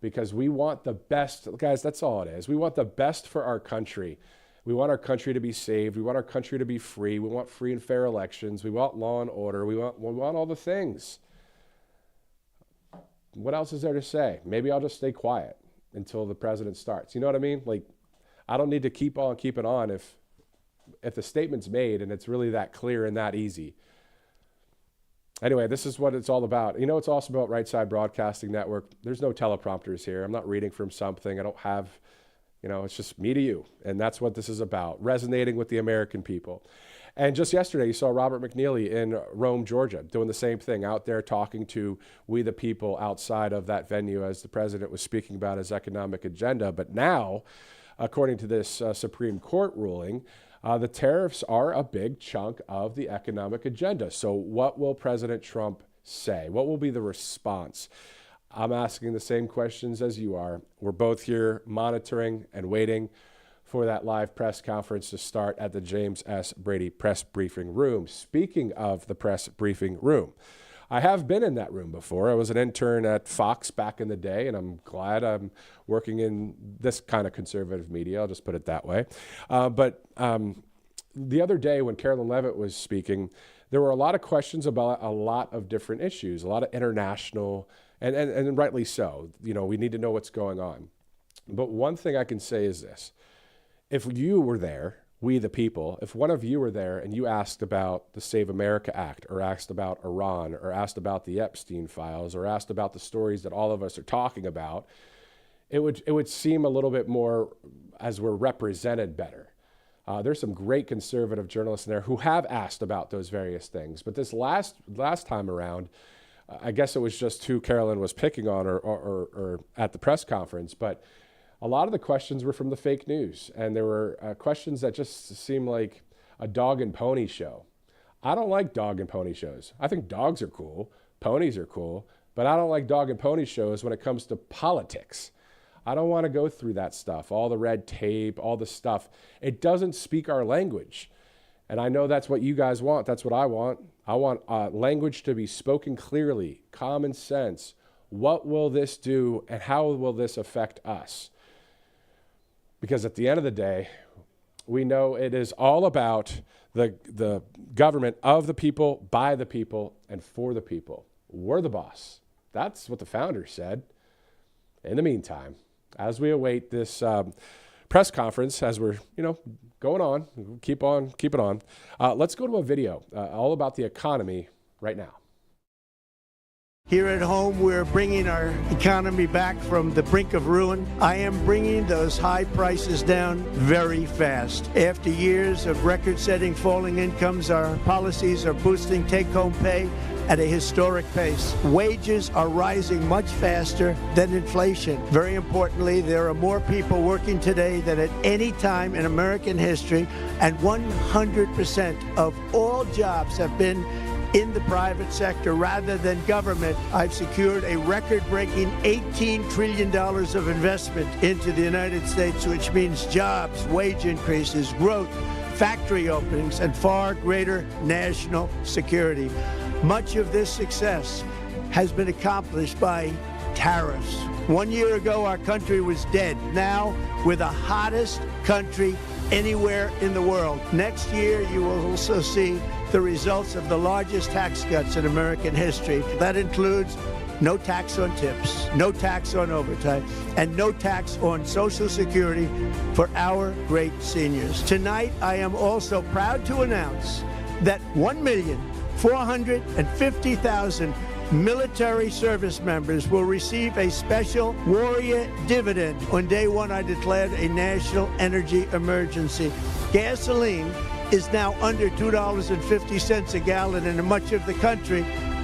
because we want the best. Guys, that's all it is. We want the best for our country, We want our country to be saved. We want our country to be free. We want free and fair elections. We want law and order. We want all the things. What else is there to say? Maybe I'll just stay quiet until the president starts. You know what I mean? Like, I don't need to keep on keeping on if the statement's made and it's really that clear and that easy. Anyway, this is what it's all about. You know, it's also about Right Side Broadcasting Network. There's no teleprompters here. I'm not reading from something. I don't have, it's just me to you. And that's what this is about, resonating with the American people. And just yesterday, you saw Robert McNeely in Rome, Georgia, doing the same thing, out there talking to we the people outside of that venue as the president was speaking about his economic agenda. But now, according to this Supreme Court ruling, the tariffs are a big chunk of the economic agenda. So what will President Trump say? What will be the response? I'm asking the same questions as you are. We're both here monitoring and waiting for that live press conference to start at the James S. Brady press briefing room. Speaking of the press briefing room, I have been in that room before. I was an intern at Fox back in the day, and I'm glad I'm working in this kind of conservative media. I'll just put it that way. But the other day when Carolyn Levitt was speaking, there were a lot of questions about a lot of different issues, a lot of international, and rightly so. We need to know what's going on. But one thing I can say is this. If you were there, we the people, if one of you were there and you asked about the Save America Act, or asked about Iran, or asked about the Epstein files, or asked about the stories that all of us are talking about, it would seem a little bit more as we're represented better. There's some great conservative journalists in there who have asked about those various things. But this last time around, I guess it was just who Carolyn was picking on or at the press conference, but a lot of the questions were from the fake news, and there were questions that just seemed like a dog and pony show. I don't like dog and pony shows. I think dogs are cool, ponies are cool, but I don't like dog and pony shows when it comes to politics. I don't want to go through that stuff, all the red tape, all the stuff. It doesn't speak our language. And I know that's what you guys want. That's what I want. I want language to be spoken clearly, common sense. What will this do, and how will this affect us? Because at the end of the day, we know it is all about the government of the people, by the people, and for the people. We're the boss. That's what the founders said. In the meantime, as we await this press conference, as we're going on, keep it on. Let's go to a video all about the economy right now. Here at home, we're bringing our economy back from the brink of ruin. I am bringing those high prices down very fast. After years of record-setting falling incomes, our policies are boosting take-home pay at a historic pace. Wages are rising much faster than inflation. Very importantly, there are more people working today than at any time in American history, and 100% of all jobs have been in the private sector rather than government. I've secured a record-breaking $18 trillion of investment into the United States, which means jobs, wage increases, growth, factory openings, and far greater national security. Much of this success has been accomplished by tariffs. 1 year ago, our country was dead. Now, we're the hottest country anywhere in the world. Next year, you will also see the results of the largest tax cuts in American history. That includes no tax on tips, no tax on overtime, and no tax on Social Security for our great seniors. Tonight, I am also proud to announce that 1,450,000 military service members will receive a special warrior dividend. On day one, I declared a national energy emergency. Gasoline is now under $2.50 a gallon in much of the country.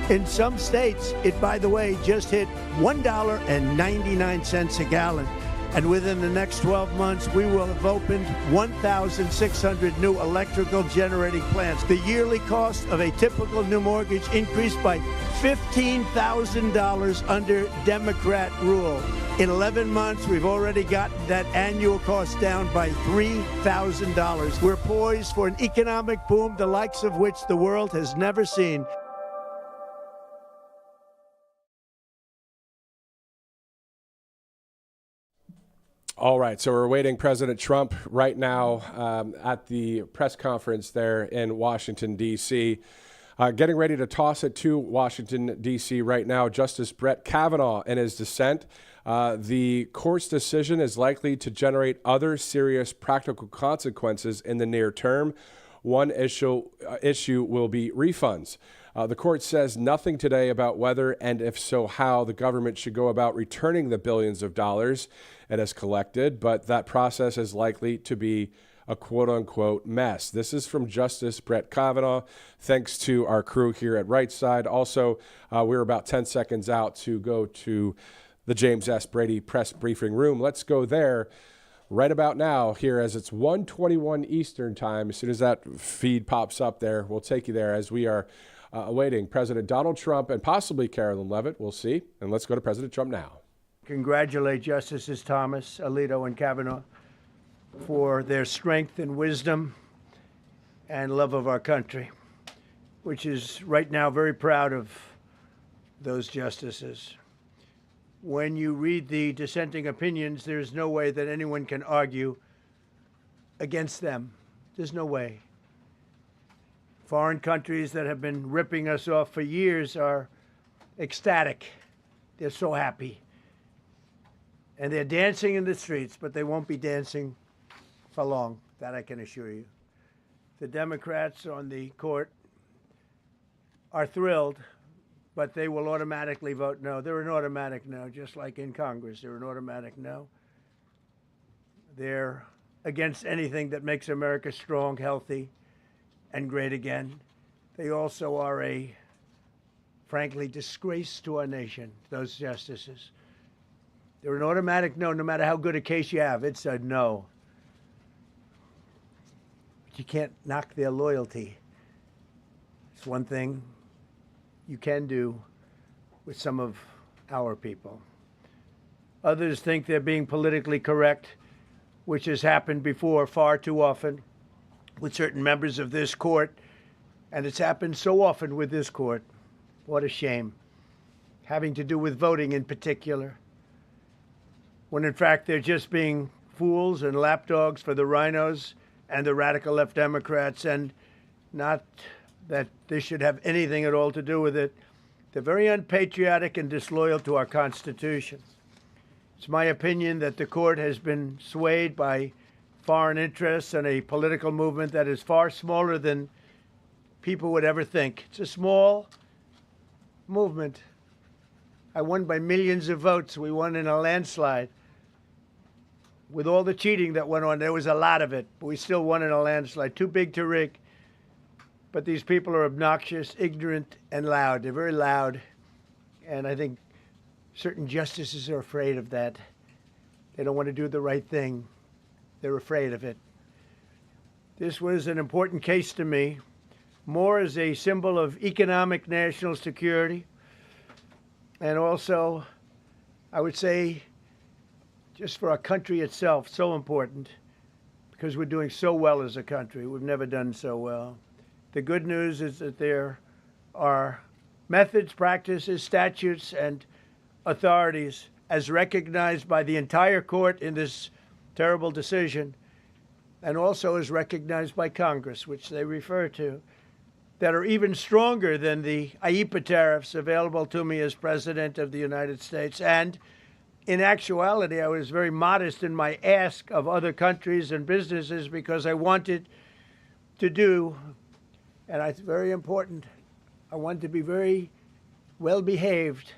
In some states, it, by the way, just hit $1.99 a gallon. And within the next 12 months, we will have opened 1,600 new electrical generating plants. The yearly cost of a typical new mortgage increased by $15,000 under Democrat rule. In 11 months, we've already gotten that annual cost down by $3,000. We're poised for an economic boom, the likes of which the world has never seen. All right, so we're awaiting President Trump right now at the press conference there in Washington, D.C. Getting ready to toss it to Washington, D.C. right now, Justice Brett Kavanaugh in his dissent. The court's decision is likely to generate other serious practical consequences in the near term. One issue will be refunds. The court says nothing today about whether, and if so, how the government should go about returning the billions of dollars it has collected, but that process is likely to be a quote-unquote mess. This is from Justice Brett Kavanaugh, thanks to our crew here at Right Side. Also, we're about 10 seconds out to go to the James S. Brady press briefing room. Let's go there right about now here as it's 1:21 Eastern time. As soon as that feed pops up there, we'll take you there as we are awaiting President Donald Trump and possibly Carolyn Leavitt. We'll see. And let's go to President Trump now. Congratulate Justices Thomas, Alito, and Kavanaugh for their strength and wisdom and love of our country, which is right now very proud of those justices. When you read the dissenting opinions, there's no way that anyone can argue against them. There's no way. Foreign countries that have been ripping us off for years are ecstatic. They're so happy. And they're dancing in the streets, but they won't be dancing for long, that I can assure you. The Democrats on the court are thrilled, but they will automatically vote no. They're an automatic no, just like in Congress. They're an automatic no. They're against anything that makes America strong, healthy, and great again. They also are a, frankly, disgrace to our nation, those justices. They're an automatic no, no matter how good a case you have. It's a no. But you can't knock their loyalty. It's one thing you can do with some of our people. Others think they're being politically correct, which has happened before far too often with certain members of this court, and it's happened so often with this court. What a shame. Having to do with voting in particular, when in fact they're just being fools and lapdogs for the rhinos and the radical left Democrats, and not that this should have anything at all to do with it. They're very unpatriotic and disloyal to our Constitution. It's my opinion that the court has been swayed by foreign interests and a political movement that is far smaller than people would ever think. It's a small movement. I won by millions of votes. We won in a landslide. With all the cheating that went on, there was a lot of it, but we still won in a landslide. Too big to rig. But these people are obnoxious, ignorant, and loud. They're very loud. And I think certain justices are afraid of that. They don't want to do the right thing. They're afraid of it. This was an important case to me, more as a symbol of economic national security, and also, I would say, just for our country itself, so important, because we're doing so well as a country. We've never done so well. The good news is that there are methods, practices, statutes, and authorities, as recognized by the entire court in this terrible decision, and also as recognized by Congress, which they refer to, that are even stronger than the IEEPA tariffs available to me as President of the United States. And in actuality, I was very modest in my ask of other countries and businesses because I wanted to do, and it's very important, I wanted to be very well behaved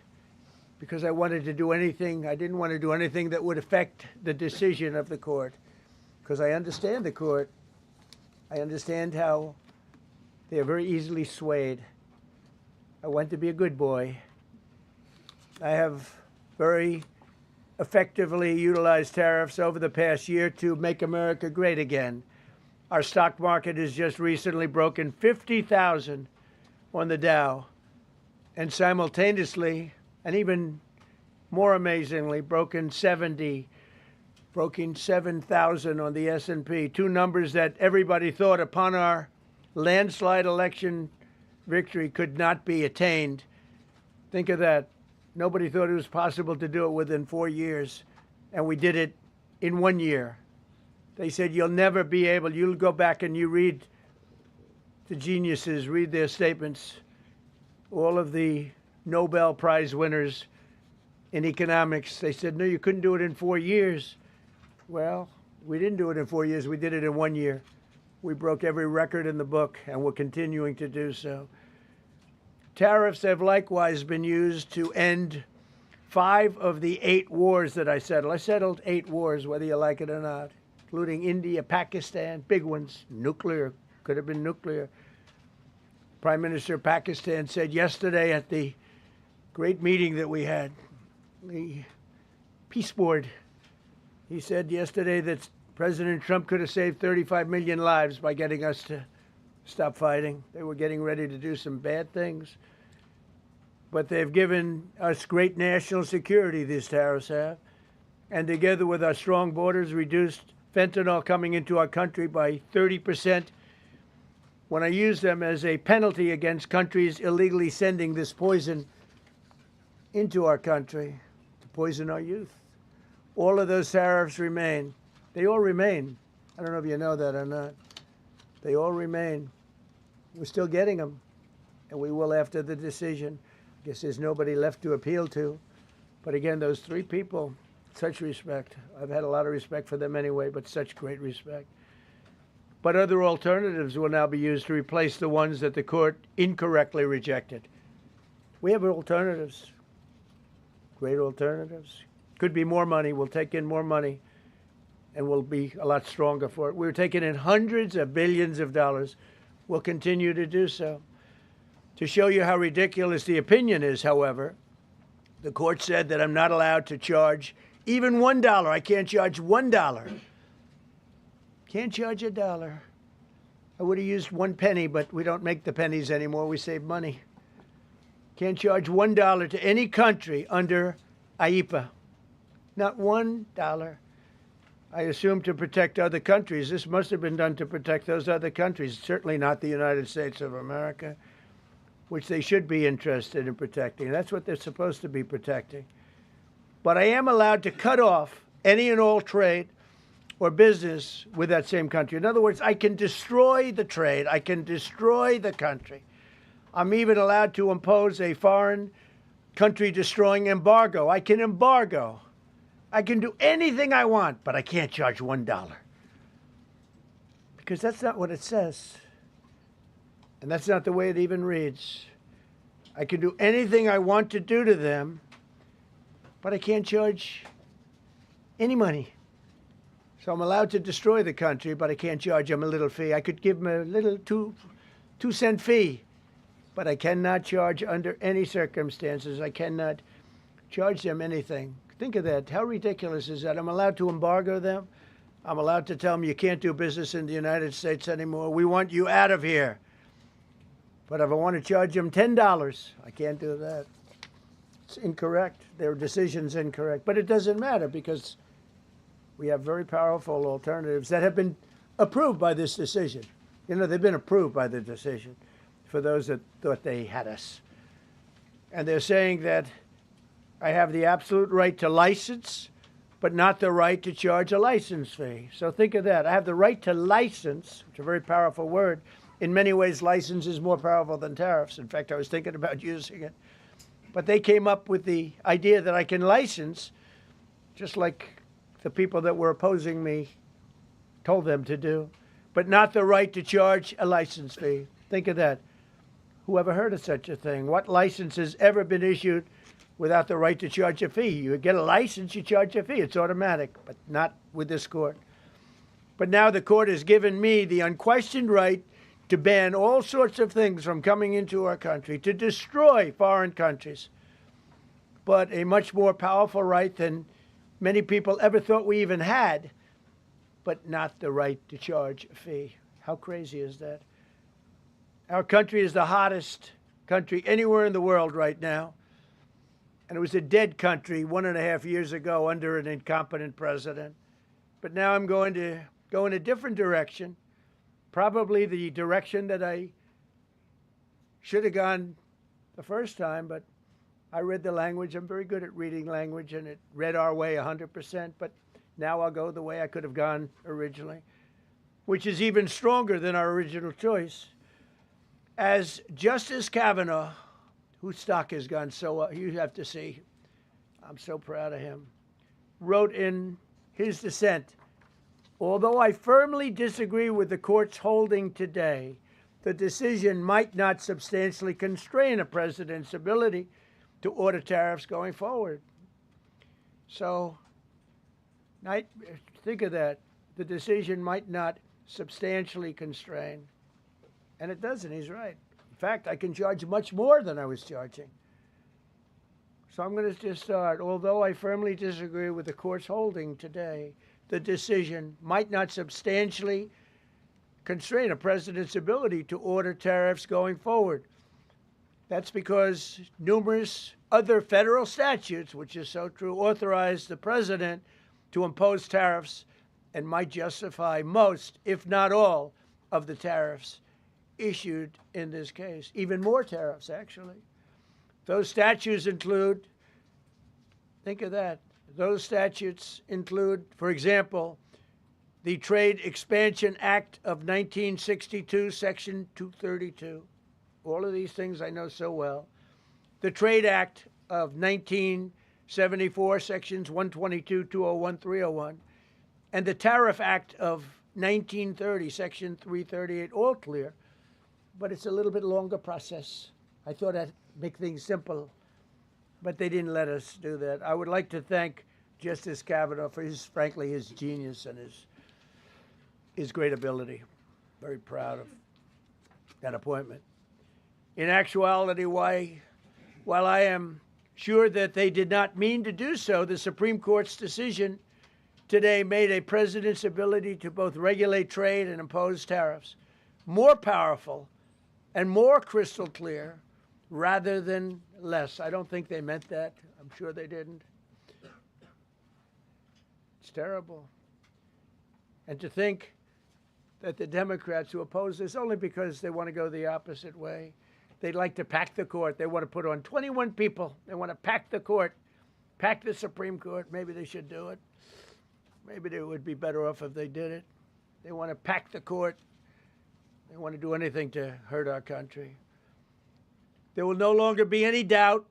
because I wanted to do anything, I didn't want to do anything that would affect the decision of the court, because I understand the court. I understand how they are very easily swayed. I want to be a good boy. I have very effectively utilized tariffs over the past year to make America great again. Our stock market has just recently broken 50,000 on the Dow, and simultaneously, and even more amazingly, broken 7,000 on the S&P, two numbers that everybody thought upon our landslide election victory could not be attained. Think of that. Nobody thought it was possible to do it within 4 years, and we did it in 1 year. They said, you'll never be able, you'll go back and you read the geniuses, read their statements, all of the Nobel Prize winners in economics. They said, no, you couldn't do it in 4 years. Well, we didn't do it in 4 years. We did it in 1 year. We broke every record in the book, and we're continuing to do so. Tariffs have likewise been used to end 5 of the 8 wars that I settled. I settled 8 wars, whether you like it or not, including India, Pakistan, big ones, nuclear, could have been nuclear. Prime Minister of Pakistan said yesterday at the great meeting that we had, the Peace Board, he said yesterday that President Trump could have saved 35 million lives by getting us to stop fighting. They were getting ready to do some bad things. But they've given us great national security, these tariffs have. And together with our strong borders, reduced fentanyl coming into our country by 30%. When I use them as a penalty against countries illegally sending this poison into our country to poison our youth. All of those tariffs remain. They all remain. I don't know if you know that or not. They all remain. We're still getting them, and we will after the decision. I guess there's nobody left to appeal to. But again, those 3 people, such respect. I've had a lot of respect for them anyway, but such great respect. But other alternatives will now be used to replace the ones that the court incorrectly rejected. We have alternatives, great alternatives. Could be more money. We'll take in more money, and we'll be a lot stronger for it. We're taking in hundreds of billions of dollars. We'll continue to do so. To show you how ridiculous the opinion is, however, the court said that I'm not allowed to charge even $1. I can't charge $1. Can't charge $1. I would have used 1 penny, but we don't make the pennies anymore. We save money. Can't charge $1 to any country under IEPA. Not $1. I assume to protect other countries. This must have been done to protect those other countries, certainly not the United States of America, which they should be interested in protecting. That's what they're supposed to be protecting. But I am allowed to cut off any and all trade or business with that same country. In other words, I can destroy the trade. I can destroy the country. I'm even allowed to impose a foreign country destroying embargo. I can embargo. I can do anything I want, but I can't charge $1. Because that's not what it says. And that's not the way it even reads. I can do anything I want to do to them, but I can't charge any money. So I'm allowed to destroy the country, but I can't charge them a little fee. I could give them a little 2-cent fee, but I cannot charge under any circumstances. I cannot charge them anything. Think of that. How ridiculous is that? I'm allowed to embargo them. I'm allowed to tell them you can't do business in the United States anymore. We want you out of here. But if I want to charge them $10, I can't do that. It's incorrect. Their decision's incorrect. But it doesn't matter because we have very powerful alternatives that have been approved by this decision. You know, they've been approved by the decision for those that thought they had us. And they're saying that I have the absolute right to license, but not the right to charge a license fee. So think of that. I have the right to license, which is a very powerful word. In many ways, license is more powerful than tariffs. In fact, I was thinking about using it. But they came up with the idea that I can license, just like the people that were opposing me told them to do, but not the right to charge a license fee. Think of that. Who ever heard of such a thing? What license has ever been issued without the right to charge a fee? You get a license, you charge a fee. It's automatic, but not with this court. But now the court has given me the unquestioned right to ban all sorts of things from coming into our country, to destroy foreign countries, but a much more powerful right than many people ever thought we even had, but not the right to charge a fee. How crazy is that? Our country is the hottest country anywhere in the world right now. And it was a dead country 1.5 years ago under an incompetent president. But now I'm going to go in a different direction, probably the direction that I should have gone the first time, but I read the language. I'm very good at reading language, and it read our way 100%. But Now I'll go the way I could have gone originally, which is even stronger than our original choice. As Justice Kavanaugh, whose stock has gone so up, you have to see, I'm so proud of him, wrote in his dissent, although I firmly disagree with the court's holding today, the decision might not substantially constrain a president's ability to order tariffs going forward. So, think of that. The decision might not substantially constrain. And it doesn't, he's right. In fact, I can charge much more than I was charging. So I'm going to just start. Although I firmly disagree with the court's holding today, the decision might not substantially constrain a president's ability to order tariffs going forward. That's because numerous other federal statutes, which is so true, authorize the president to impose tariffs and might justify most, if not all, of the tariffs issued in this case. Even more tariffs, actually. Those statutes include, think of that, those statutes include, for example, the Trade Expansion Act of 1962, Section 232. All of these things I know so well. The Trade Act of 1974, Sections 122, 201, 301. And the Tariff Act of 1930, Section 338, all clear. But it's a little bit longer process. I thought I'd make things simple, but they didn't let us do that. I would like to thank Justice Kavanaugh for frankly, his genius and his great ability. Very proud of that appointment. In actuality, while I am sure that they did not mean to do so, the Supreme Court's decision today made a president's ability to both regulate trade and impose tariffs more powerful and more crystal clear rather than less. I don't think they meant that. I'm sure they didn't. It's terrible. And to think that the Democrats who oppose this only because they want to go the opposite way, they'd like to pack the court. They want to put on 21 people. They want to pack the court, pack the Supreme Court. Maybe they should do it. Maybe they would be better off if they did it. They want to pack the court. They want to do anything to hurt our country. There will no longer be any doubt,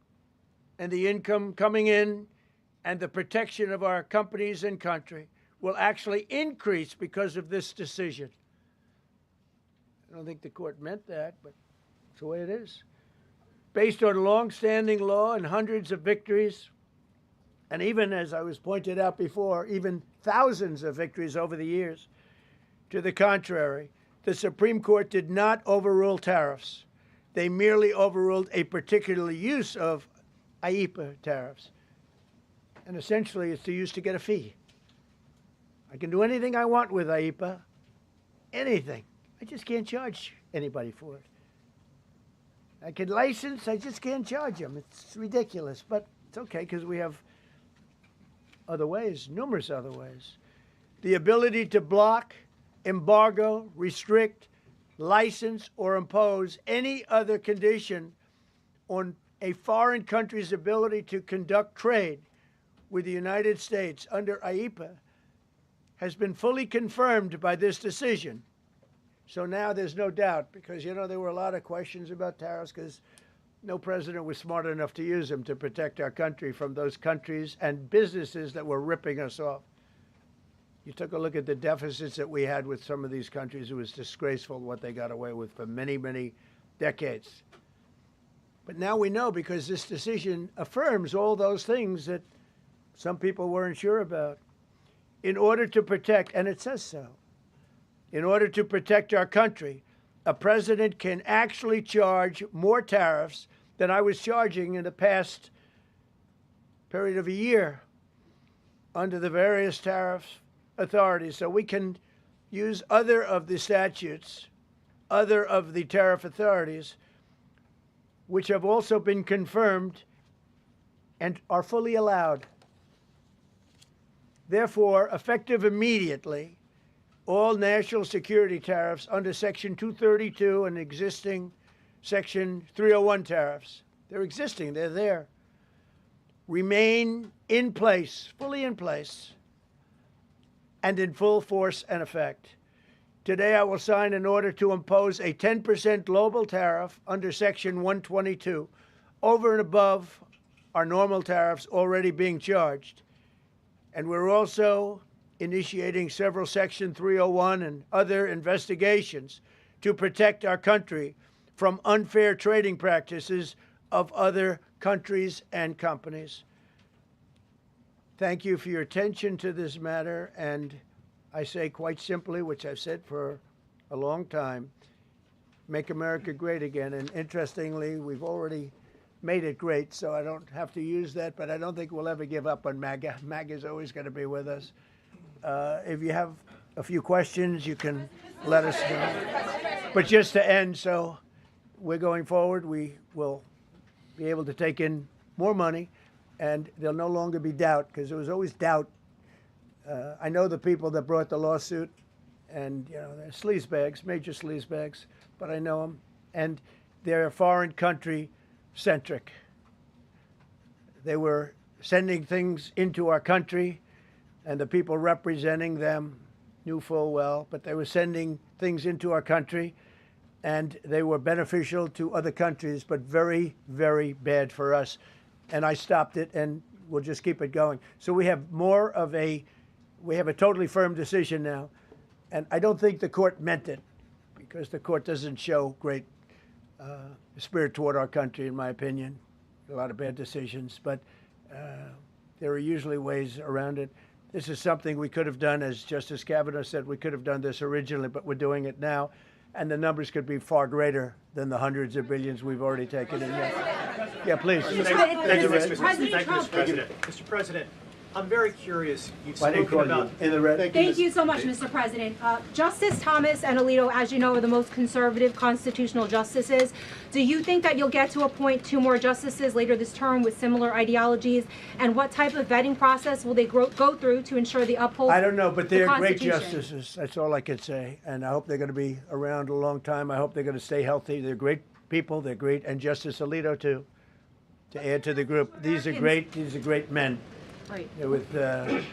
and the income coming in and the protection of our companies and country will actually increase because of this decision. I don't think the court meant that, but it's the way it is. Based on long-standing law and hundreds of victories, and even, as I was pointed out before, even thousands of victories over the years, to the contrary, the Supreme Court did not overrule tariffs. They merely overruled a particular use of IEEPA tariffs. And essentially, it's used to get a fee. I can do anything I want with IEEPA, anything. I just can't charge anybody for it. I can license, I just can't charge them. It's ridiculous, but it's okay because we have other ways, numerous other ways. The ability to block, embargo, restrict, license, or impose any other condition on a foreign country's ability to conduct trade with the United States under IEEPA has been fully confirmed by this decision. So now there's no doubt, because, you know, there were a lot of questions about tariffs because no president was smart enough to use them to protect our country from those countries and businesses that were ripping us off. You took a look at the deficits that we had with some of these countries. It was disgraceful what they got away with for many, many decades. But now we know, because this decision affirms all those things that some people weren't sure about. In order to protect, and it says so, in order to protect our country, a president can actually charge more tariffs than I was charging in the past period of a year under the various tariff authorities. So we can use other of the statutes, other of the tariff authorities, which have also been confirmed and are fully allowed. Therefore, effective immediately, all national security tariffs under Section 232 and existing Section 301 tariffs, they're existing, they're there, remain in place, fully in place, and in full force and effect. Today, I will sign an order to impose a 10% global tariff under Section 122 over and above our normal tariffs already being charged. And we're also initiating several Section 301 and other investigations to protect our country from unfair trading practices of other countries and companies. Thank you for your attention to this matter, and I say quite simply, which I've said for a long time, make America great again. And interestingly, we've already made it great, so I don't have to use that, but I don't think we'll ever give up on MAGA. MAGA is always going to be with us. If you have a few questions, you can let us know. But just to end, so we're going forward, we will be able to take in more money, and there'll no longer be doubt, because there was always doubt. I know the people that brought the lawsuit, and they're sleazebags, major sleazebags, but I know them, and they're foreign country centric. They were sending things into our country, and the people representing them knew full well, but they were sending things into our country, and they were beneficial to other countries, but very, very bad for us. And I stopped it, and we'll just keep it going. So we have a totally firm decision now. And I don't think the court meant it, because the court doesn't show great spirit toward our country, in my opinion. A lot of bad decisions, but there are usually ways around it. This is something we could have done, as Justice Kavanaugh said, we could have done this originally, but we're doing it now. And the numbers could be far greater than the hundreds of billions we've already taken in. Yeah, please. Thank you, Mr. President. Mr. President, I'm very curious. You've spoken about in the red. Thank you so much, Mr. President. Justice Thomas and Alito, as you know, are the most conservative constitutional justices. Do you think that you'll get to appoint 2 more justices later this term with similar ideologies? And what type of vetting process will they go through to ensure they uphold? I don't know, but they're great Constitution? justices. That's all I can say. And I hope they're going to be around a long time. I hope they're going to stay healthy. They're great people. They're great. And Justice Alito, too, to add to the group. These are great men. Right. With a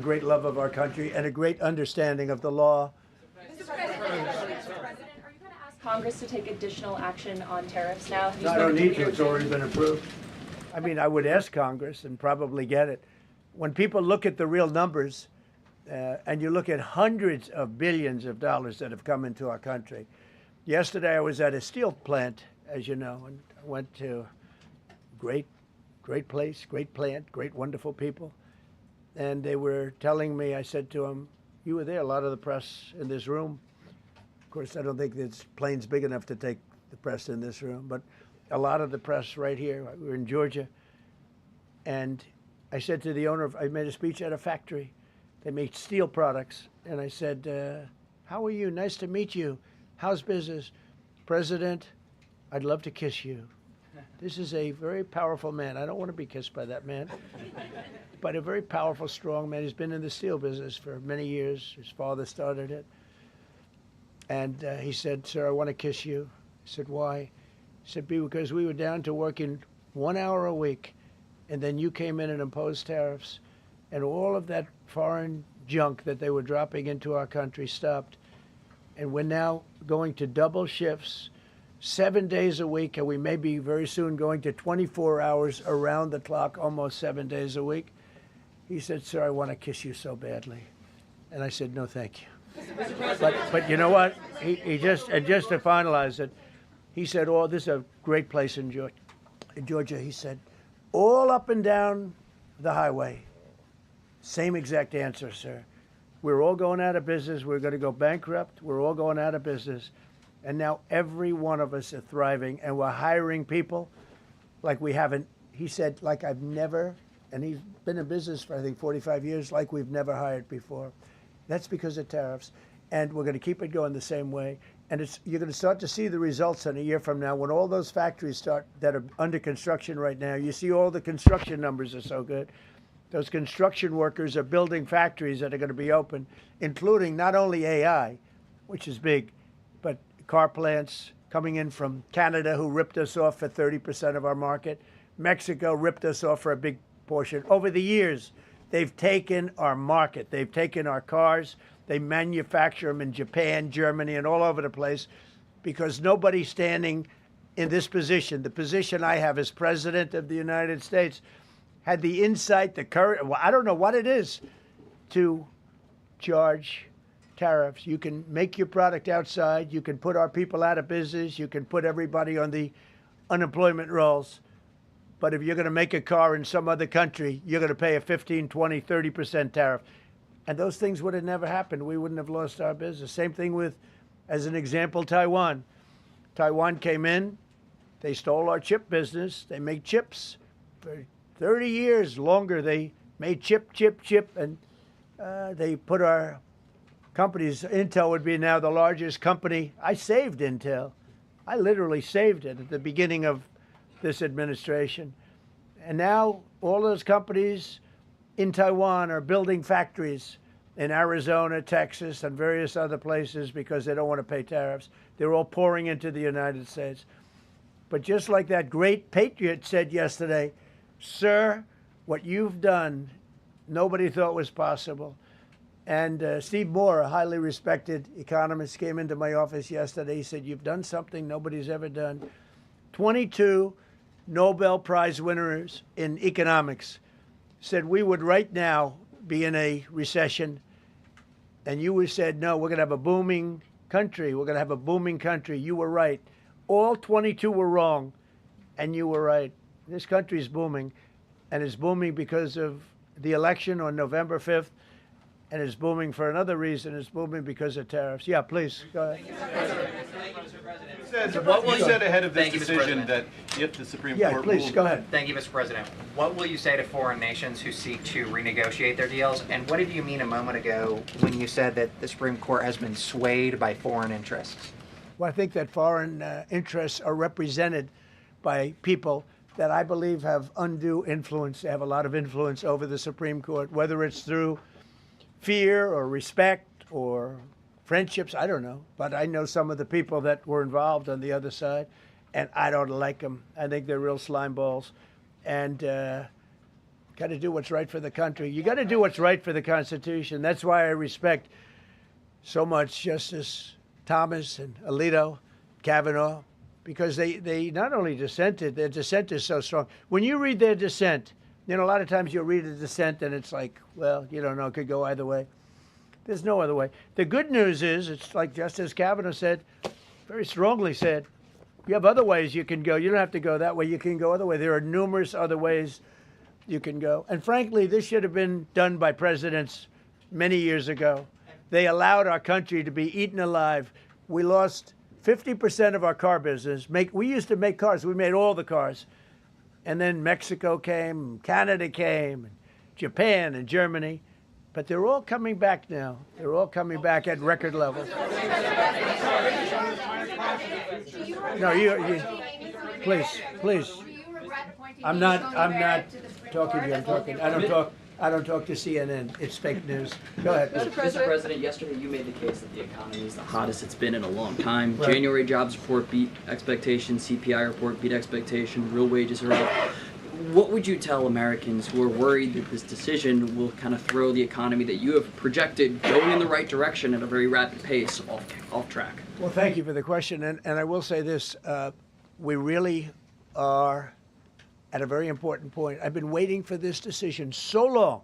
great love of our country and a great understanding of the law. Mr. President, are you going to ask Congress to take additional action on tariffs now? Have you No, I don't spoken need to. It's already been approved. I mean, I would ask Congress and probably get it. When people look at the real numbers, and you look at hundreds of billions of dollars that have come into our country. Yesterday, I was at a steel plant, as you know, and I went to great place, great plant, great, wonderful people. And they were telling me, I said to them, you were there, a lot of the press in this room. Of course, I don't think this plane's big enough to take the press in this room, but a lot of the press right here. We were in Georgia. And I said to the owner, I made a speech at a factory. They make steel products. And I said, how are you? Nice to meet you. How's business? President, I'd love to kiss you. This is a very powerful man. I don't want to be kissed by that man, but a very powerful, strong man. He's been in the steel business for many years. His father started it. And he said, sir, I want to kiss you. I said, why? He said, because we were down to working 1 hour a week, and then you came in and imposed tariffs, and all of that foreign junk that they were dropping into our country stopped. And we're now going to double shifts, 7 days a week, and we may be very soon going to 24 hours around the clock, almost 7 days a week. He said, sir, I want to kiss you so badly. And I said, no, thank you. But you know what? He just to finalize it, he said, oh, this is a great place in Georgia. He said, all up and down the highway, same exact answer, sir. We're all going out of business. We're going to go bankrupt. We're all going out of business. And now every one of us are thriving, and we're hiring people like we haven't. He said, like I've never, and he's been in business for, I think, 45 years, like we've never hired before. That's because of tariffs. And we're going to keep it going the same way. And you're going to start to see the results in a year from now when all those factories start that are under construction right now. You see all the construction numbers are so good. Those construction workers are building factories that are going to be open, including not only AI, which is big, but car plants coming in from Canada, who ripped us off for 30% of our market. Mexico ripped us off for a big portion. Over the years, They've taken our market. They've taken our cars. They manufacture them in Japan, Germany, and all over the place because nobody's standing in this position. The position I have as President of the United States had the insight, the courage, well, I don't know what it is, to charge tariffs. You can make your product outside. You can put our people out of business. You can put everybody on the unemployment rolls. But if you're going to make a car in some other country, you're going to pay a 15, 20, 30% tariff. And those things would have never happened. We wouldn't have lost our business. Same thing with, as an example, Taiwan. Taiwan came in. They stole our chip business. They make chips. For 30 years longer, they made chip. And they put our companies. Intel would be now the largest company. I saved Intel. I literally saved it at the beginning of this administration. And now all those companies in Taiwan are building factories in Arizona, Texas, and various other places because they don't want to pay tariffs. They're all pouring into the United States. But just like that great patriot said yesterday, sir, what you've done, nobody thought was possible. And Steve Moore, a highly respected economist, came into my office yesterday. He said, you've done something nobody's ever done. 22 Nobel Prize winners in economics said we would right now be in a recession. And you said, no, we're going to have a booming country. We're going to have a booming country. You were right. All 22 were wrong, and you were right. This country is booming, and it's booming because of the election on November 5th, and it's booming for another reason. It's booming because of tariffs. Yeah, please, go ahead. What you said ahead of this decision that if the Supreme Court please, ruled... go ahead. Thank you, Mr. President. What will you say to foreign nations who seek to renegotiate their deals? And what did you mean a moment ago when you said that the Supreme Court has been swayed by foreign interests? Well, I think that foreign interests are represented by people that I believe have undue influence. They have a lot of influence over the Supreme Court, whether it's through fear or respect or friendships, I don't know. But I know some of the people that were involved on the other side, and I don't like them. I think they're real slime balls. And got to do what's right for the country. You got to do what's right for the Constitution. That's why I respect so much Justice Thomas and Alito, Kavanaugh, because they not only dissented, their dissent is so strong. When you read their dissent, you know, a lot of times you'll read a dissent and it's like, well, you don't know, it could go either way. There's no other way. The good news is, it's like Justice Kavanaugh said, very strongly said, you have other ways you can go. You don't have to go that way. You can go other way. There are numerous other ways you can go. And frankly, this should have been done by presidents many years ago. They allowed our country to be eaten alive. We lost 50% of our car business. We used to make cars. We made all the cars. And then Mexico came, Canada came, and Japan and Germany. But they're all coming back now. They're all coming back at record levels. No, you please. I'm not talking to you. I don't talk to CNN. It's fake news. Go ahead. Mr. President, yesterday you made the case that the economy is the hottest it's been in a long time. Right. January jobs report beat expectations. CPI report beat expectation. Real wages are up. What would you tell Americans who are worried that this decision will kind of throw the economy that you have projected going in the right direction at a very rapid pace off track? Well, thank you for the question. And I will say this. We really are at a very important point. I've been waiting for this decision so long.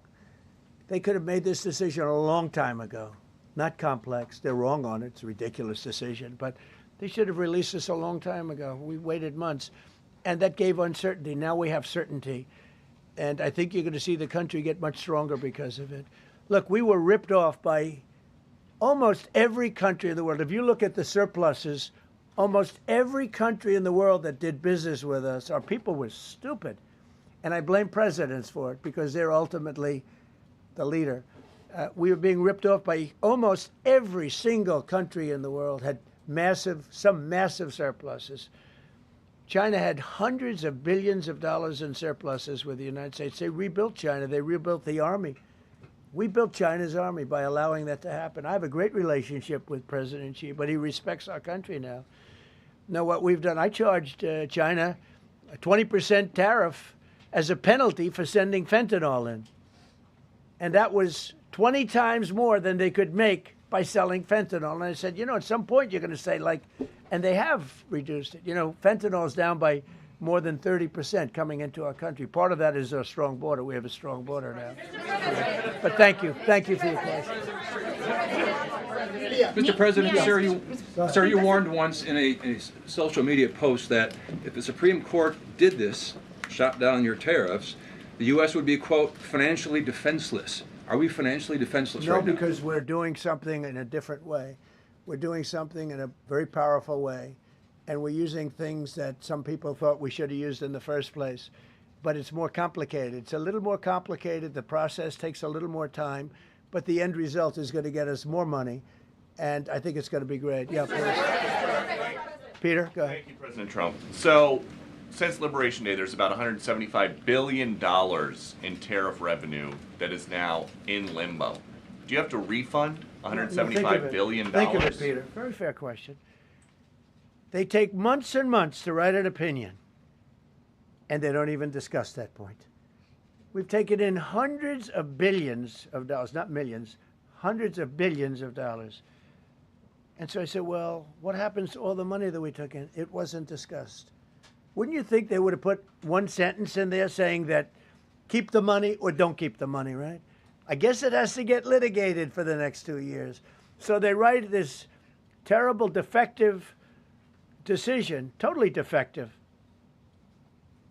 They could have made this decision a long time ago. Not complex. They're wrong on it. It's a ridiculous decision. But they should have released this a long time ago. We waited months. And that gave uncertainty. Now we have certainty. And I think you're going to see the country get much stronger because of it. Look, we were ripped off by almost every country in the world. If you look at the surpluses, almost every country in the world that did business with us, our people were stupid. And I blame presidents for it because they're ultimately the leader. We were being ripped off by almost every single country in the world, had some massive surpluses. China had hundreds of billions of dollars in surpluses with the United States. They rebuilt China. They rebuilt the army. We built China's army by allowing that to happen. I have a great relationship with President Xi, but he respects our country now. Now, what we've done, I charged China a 20% tariff as a penalty for sending fentanyl in. And that was 20 times more than they could make by selling fentanyl. And I said, you know, at some point you're going to say, like, and they have reduced it. You know, fentanyl is down by more than 30% coming into our country. Part of that is a strong border. We have a strong border now. But thank you. Thank you for your question. Mr. President, sir, you warned once in a social media post that if the Supreme Court did this, shot down your tariffs, the U.S. would be, quote, financially defenseless. Are we financially defenseless right now? No, because we're doing something in a different way. We're doing something in a very powerful way, and we're using things that some people thought we should have used in the first place. But it's more complicated. It's a little more complicated. The process takes a little more time, but the end result is going to get us more money, and I think it's going to be great. Yeah, please. Peter, go ahead. Thank you, President Trump. So, since Liberation Day, there's about $175 billion in tariff revenue that is now in limbo. Do you have to refund $175 billion? Think of it, Peter. Very fair question. They take months and months to write an opinion, and they don't even discuss that point. We've taken in hundreds of billions of dollars, not millions, hundreds of billions of dollars. And so I said, well, what happens to all the money that we took in? It wasn't discussed. Wouldn't you think they would have put one sentence in there saying that keep the money or don't keep the money, right? I guess it has to get litigated for the next 2 years. So they write this terrible, defective decision, totally defective.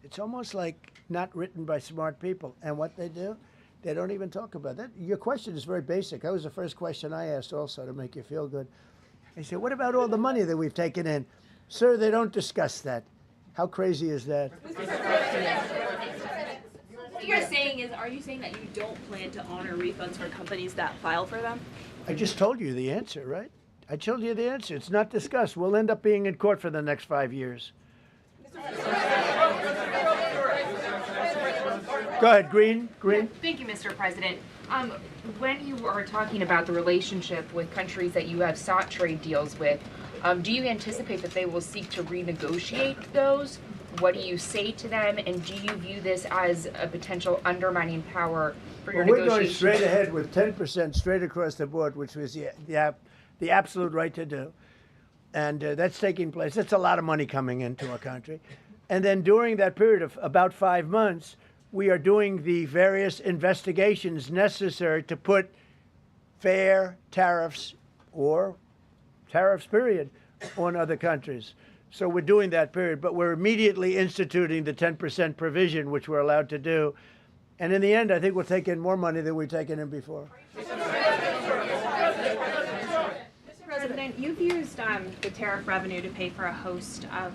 It's almost like not written by smart people. And what they do, they don't even talk about that. Your question is very basic. That was the first question I asked also to make you feel good. I said, what about all the money that we've taken in? Sir, they don't discuss that. How crazy is that? What you're saying is, are you saying that you don't plan to honor refunds for companies that file for them? I just told you the answer, right? I told you the answer. It's not discussed. We'll end up being in court for the next 5 years. Go ahead, Green. Thank you, Mr. President. When you are talking about the relationship with countries that you have sought trade deals with, do you anticipate that they will seek to renegotiate those? What do you say to them? And do you view this as a potential undermining power for your negotiations? We're going straight ahead with 10% straight across the board, which was the absolute right to do. And that's taking place. That's a lot of money coming into our country. And then during that period of about 5 months, we are doing the various investigations necessary to put fair tariffs or tariffs, period, on other countries. So we're doing that period, but we're immediately instituting the 10% provision, which we're allowed to do. And in the end, I think we'll take in more money than we've taken in before. Mr. President, you've used the tariff revenue to pay for a host of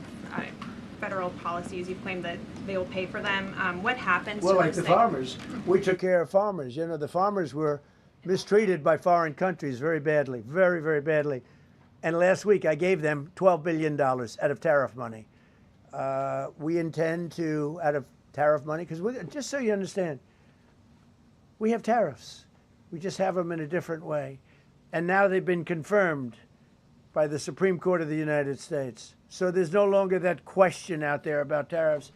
federal policies. You've claimed that they will pay for them. What happens to well, like the farmers. We took care of farmers. You know, the farmers were mistreated by foreign countries very badly, very, very badly. And last week I gave them $12 billion out of tariff money. We intend to, out of tariff money, because just so you understand, we have tariffs. We just have them in a different way. And now they've been confirmed by the Supreme Court of the United States. So there's no longer that question out there about tariffs.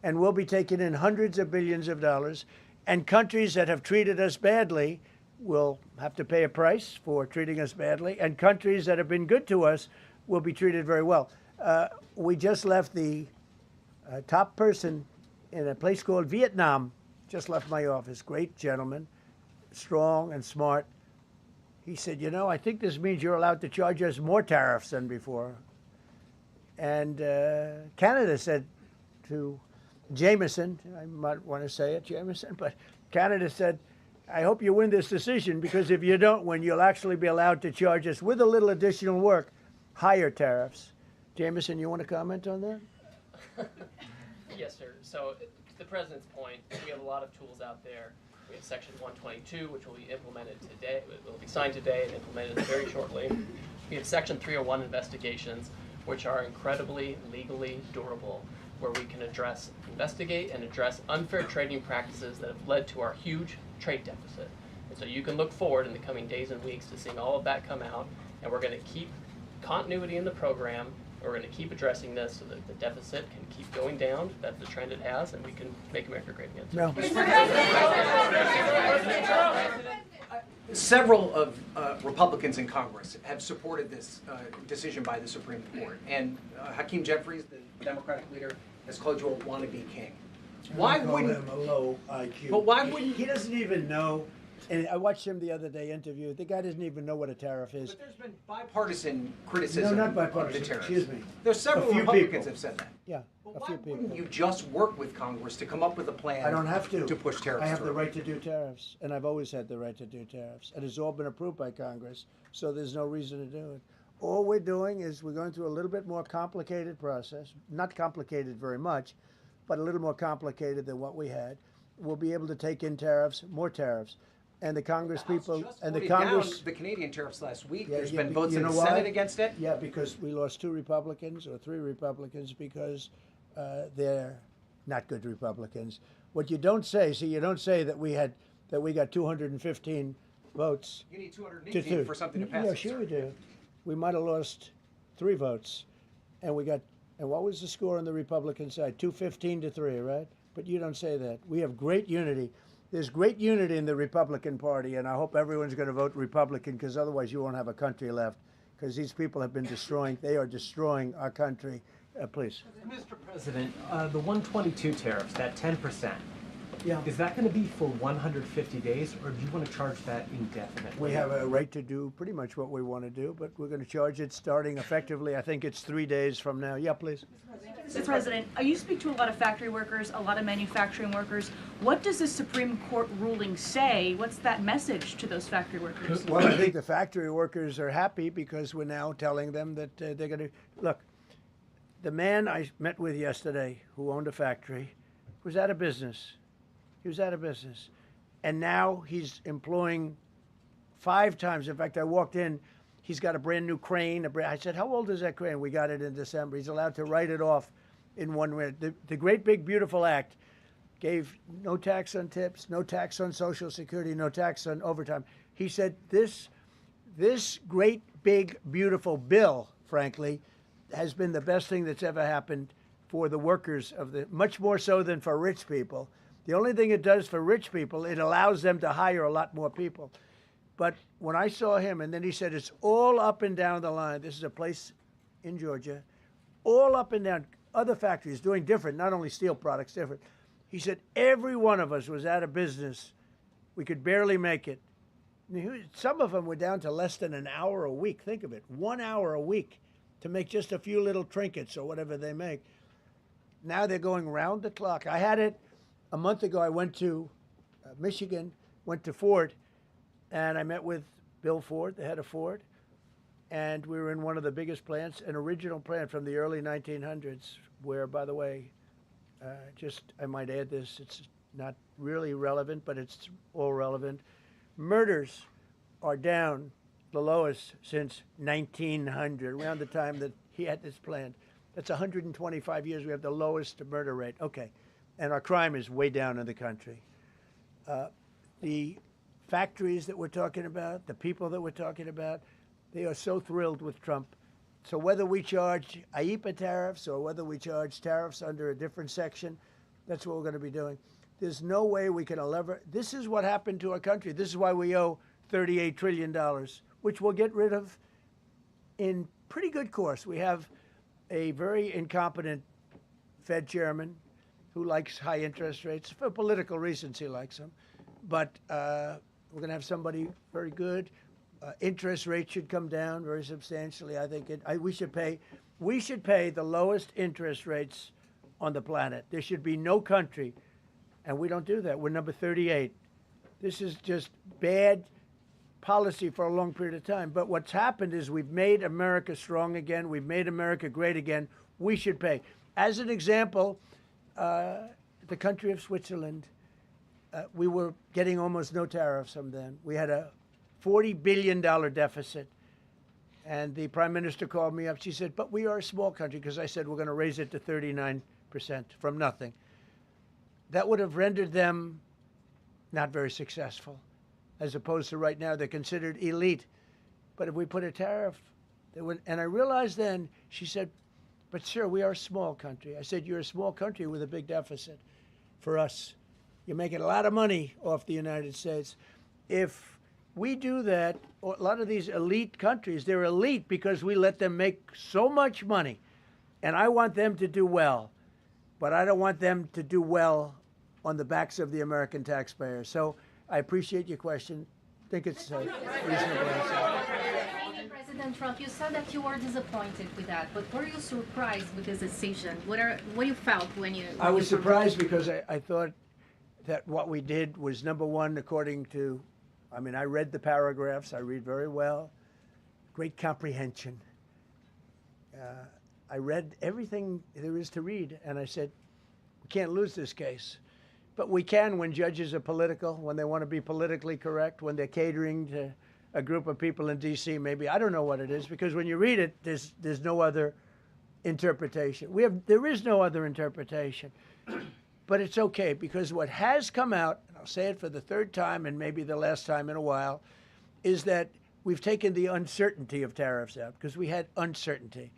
And we'll be taking in hundreds of billions of dollars. And countries that have treated us badly will have to pay a price for treating us badly. And countries that have been good to us will be treated very well. We just left the top person in a place called Vietnam, just left my office. Great gentleman, strong and smart. He said, you know, I think this means you're allowed to charge us more tariffs than before. And Canada said to Jameson, I might want to say it, Jameson, but Canada said, I hope you win this decision, because if you don't win, you'll actually be allowed to charge us, with a little additional work, higher tariffs. Jameson, you want to comment on that? Yes, sir. So to the President's point, we have a lot of tools out there. We have Section 122, which will be implemented today. It will be signed today and implemented very shortly. We have Section 301 investigations, which are incredibly legally durable, where we can investigate and address unfair trading practices that have led to our huge trade deficit. And so you can look forward in the coming days and weeks to seeing all of that come out, and we're going to keep continuity in the program, We're going to keep addressing this so that the deficit can keep going down. That's the trend it has, and we can make America great again. No. Several of Republicans in Congress have supported this decision by the Supreme Court, and Hakeem Jeffries, the Democratic leader, has called you a wannabe king. Why wouldn't him a low IQ? But why wouldn't He doesn't even know. And I watched him the other day interview. The guy doesn't even know what a tariff is. But there's been bipartisan criticism No, not bipartisan. of the tariffs. Excuse me. There's several A few Republicans people. have said that. Yeah, But a why few people. wouldn't you just work with Congress to come up with a plan? I don't have to. To push tariffs I have the through? right to do tariffs, and I've always had the right to do tariffs. And it's all been approved by Congress, so there's no reason to do it. All we're doing is we're going through a little bit more complicated process. Not complicated very much, but a little more complicated than what we had. We'll be able to take in tariffs, more tariffs. And the Congress people and the Congress. Down the Canadian tariffs last week. Yeah, There's yeah, been votes you in know the why? Senate against it. Yeah, because we lost 2 Republicans or 3 Republicans because they're not good Republicans. What you don't say, you don't say that we got 215 votes. You need 218 for something to pass. Yeah, sure we do. We might have lost 3 votes, and we got. And what was the score on the Republican side? 215 to 3, right? But you don't say that. We have great unity. There's great unity in the Republican Party, and I hope everyone's going to vote Republican, because otherwise you won't have a country left, because these people have been destroying. They are destroying our country. Please. Mr. President, the 122 tariffs, that 10%, Yeah. is that going to be for 150 days, or do you want to charge that indefinitely? We have a right to do pretty much what we want to do, but we're going to charge it starting effectively. I think it's 3 days from now. Yeah, please. Mr. President, you speak to a lot of factory workers, a lot of manufacturing workers. What does the Supreme Court ruling say? What's that message to those factory workers? Well, I think the factory workers are happy because we're now telling them that they're going to look. The man I met with yesterday, who owned a factory, was out of business. He was out of business, and now he's employing 5 times. In fact, I walked in. He's got a brand new crane. I said, "How old is that crane?" We got it in December. He's allowed to write it off in 1 minute. The Great Big Beautiful Act gave no tax on tips, no tax on Social Security, no tax on overtime. He said this great big beautiful bill, frankly, has been the best thing that's ever happened for the workers of the, much more so than for rich people. The only thing it does for rich people, it allows them to hire a lot more people. But when I saw him, and then he said, it's all up and down the line. This is a place in Georgia, all up and down, other factories doing different, not only steel products, different. He said, every one of us was out of business. We could barely make it. Some of them were down to less than an hour a week. Think of it, 1 hour a week to make just a few little trinkets or whatever they make. Now they're going round the clock. I had it a month ago. I went to Michigan, went to Ford, and I met with Bill Ford, the head of Ford, and we were in one of the biggest plants, an original plant from the early 1900s, where, by the way, I might add this, it's not really relevant, but it's all relevant. Murders are down the lowest since 1900, around the time that he had this plant. That's 125 years. We have the lowest murder rate. Okay. And our crime is way down in the country. The factories that we're talking about, the people that we're talking about, they are so thrilled with Trump. So whether we charge IEEPA tariffs or whether we charge tariffs under a different section, that's what we're going to be doing. There's no way we can this is what happened to our country. This is why we owe $38 trillion, which we'll get rid of in pretty good course. We have a very incompetent Fed chairman who likes high interest rates. For political reasons, he likes them. But we're going to have somebody very good. Interest rates should come down very substantially. I think we should pay the lowest interest rates on the planet. There should be no country, and we don't do that. We're number 38. This is just bad policy for a long period of time. But what's happened is we've made America strong again. We've made America great again. We should pay. As an example, the country of Switzerland, we were getting almost no tariffs from them. We had a $40 billion deficit. And the prime minister called me up. She said, but we are a small country, because I said we're going to raise it to 39% from nothing. That would have rendered them not very successful, as opposed to right now they're considered elite. But if we put a tariff, they would, and I realized then, she said, But sir, we are a small country. I said, you're a small country with a big deficit. For us, you're making a lot of money off the United States. If we do that, a lot of these elite countries, they're elite because we let them make so much money. And I want them to do well. But I don't want them to do well on the backs of the American taxpayer. So I appreciate your question. I think it's a reasonable answer. President Trump, you said that you were disappointed with that, but were you surprised with this decision? What you felt when you? I was surprised because I thought that what we did was, number one, according to, I mean, I read the paragraphs. I read very well. Great comprehension. I read everything there is to read, and I said, we can't lose this case. But we can when judges are political, when they want to be politically correct, when they're catering to a group of people in D.C. maybe. I don't know what it is, because when you read it, there's no other interpretation. There is no other interpretation. But it's okay, because what has come out, and I'll say it for the third time and maybe the last time in a while, is that we've taken the uncertainty of tariffs out, because we had uncertainty.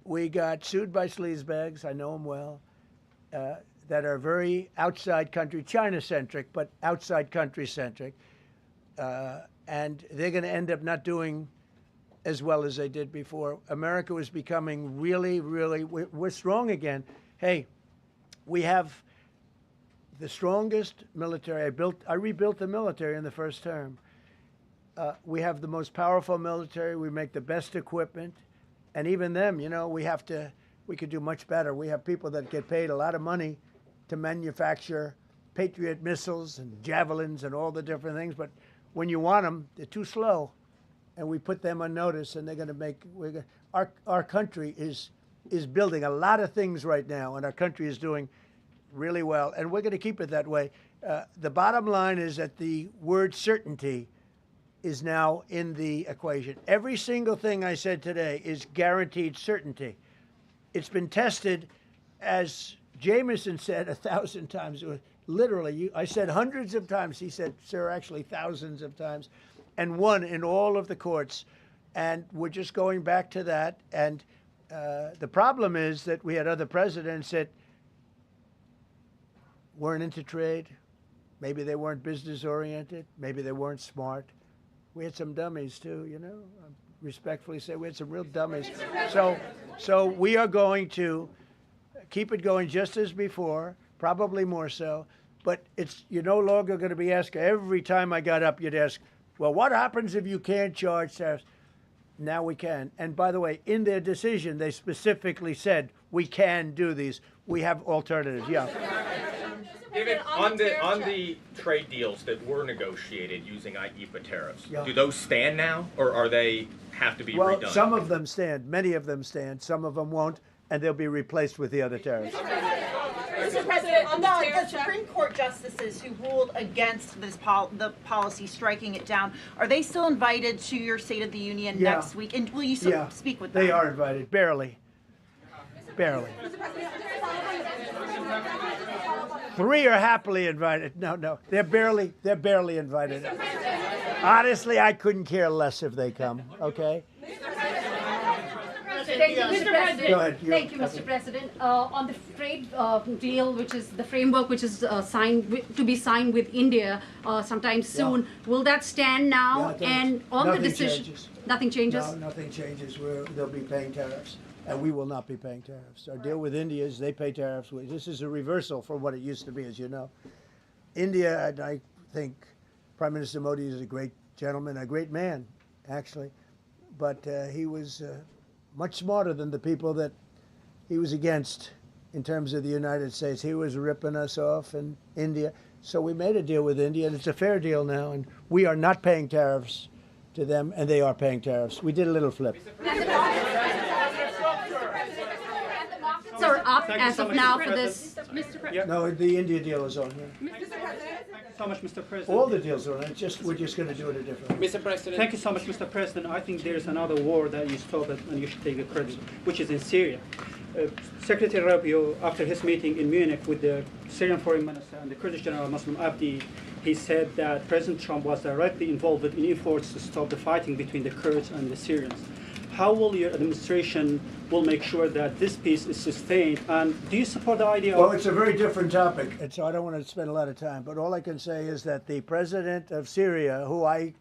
We got sued by sleazebags, I know them well, that are very outside country, China-centric, but outside country-centric. And they're going to end up not doing as well as they did before. America was becoming really, really, we're strong again. Hey, we have the strongest military. I rebuilt the military in the first term. We have the most powerful military. We make the best equipment. And even them, you know, we could do much better. We have people that get paid a lot of money to manufacture Patriot missiles and javelins and all the different things. But when you want them, they're too slow. And we put them on notice, and they're going to make, our country is building a lot of things right now, and our country is doing really well. And we're going to keep it that way. The bottom line is that the word certainty is now in the equation. Every single thing I said today is guaranteed certainty. It's been tested, as Jameson said 1,000 times. Literally, I said hundreds of times. He said, sir, actually thousands of times, and won in all of the courts. And we're just going back to that. And the problem is that we had other presidents that weren't into trade. Maybe they weren't business oriented. Maybe they weren't smart. We had some dummies too, you know. I respectfully say we had some real dummies. So we are going to keep it going just as before, probably more so. But you're no longer going to be asked, every time I got up, you'd ask, well, what happens if you can't charge tariffs? Now we can. And by the way, in their decision, they specifically said, we can do these. We have alternatives, yeah. David, on the trade deals that were negotiated using IEEPA tariffs, Yeah. do those stand now, or are they have to be Well, redone? some of them stand. Many of them stand. Some of them won't, and they'll be replaced with the other tariffs. Mr. President, on the Supreme Court justices who ruled against this the policy, striking it down, are they still invited to your State of the Union next week? And will you speak with them? They are invited, barely. Barely. 3 are happily invited. No, they're barely invited. Honestly, I couldn't care less if they come, okay? Thank you, Mr. President. Go ahead. Thank you, Mr. President. On the trade deal, which is the framework which is to be signed with India sometime soon, will that stand now? Yeah, and on the nothing decision, changes. Nothing changes? No, nothing changes. They'll be paying tariffs, and we will not be paying tariffs. Our deal with India is they pay tariffs. This is a reversal from what it used to be, as you know. India, and I think Prime Minister Modi is a great gentleman, a great man, actually, but he was much smarter than the people that he was against in terms of the United States. He was ripping us off in India. So we made a deal with India, and it's a fair deal now, and we are not paying tariffs to them, and they are paying tariffs. We did a little flip. Are up as of now for this. No, the India deal is on here. Thank you so much, Mr. President. All the deals are on it. We're just going to do it a different way. Mr. President. Thank you so much, Mr. President. I think there is another war that you stopped and you should take the credit, which is in Syria. Secretary Rubio, after his meeting in Munich with the Syrian Foreign Minister and the Kurdish General Muslim Abdi, he said that President Trump was directly involved in efforts to stop the fighting between the Kurds and the Syrians. how will your administration will make sure that this peace is sustained? And do you support the idea Well, of... it's a very different topic, and so I don't want to spend a lot of time. But all I can say is that the president of Syria, who I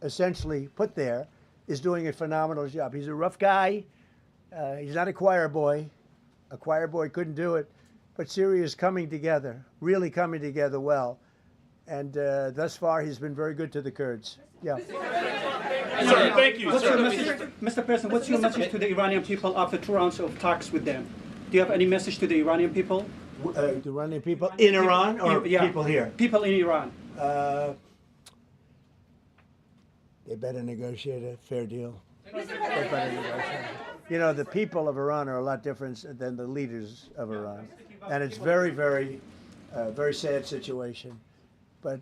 essentially put there, is doing a phenomenal job. He's a rough guy. He's not a choir boy. A choir boy couldn't do it. But Syria is coming together, really coming together well. And thus far, he's been very good to the Kurds. Yeah. Sir, thank you. Mr. President, what's your message to the Iranian people after 2 rounds of talks with them? Do you have any message to the Iranian people? The Iranian people in Iran or people here? People in Iran. They better negotiate a fair deal. They better negotiate. You know, the people of Iran are a lot different than the leaders of Iran. And it's very, very, very sad situation. But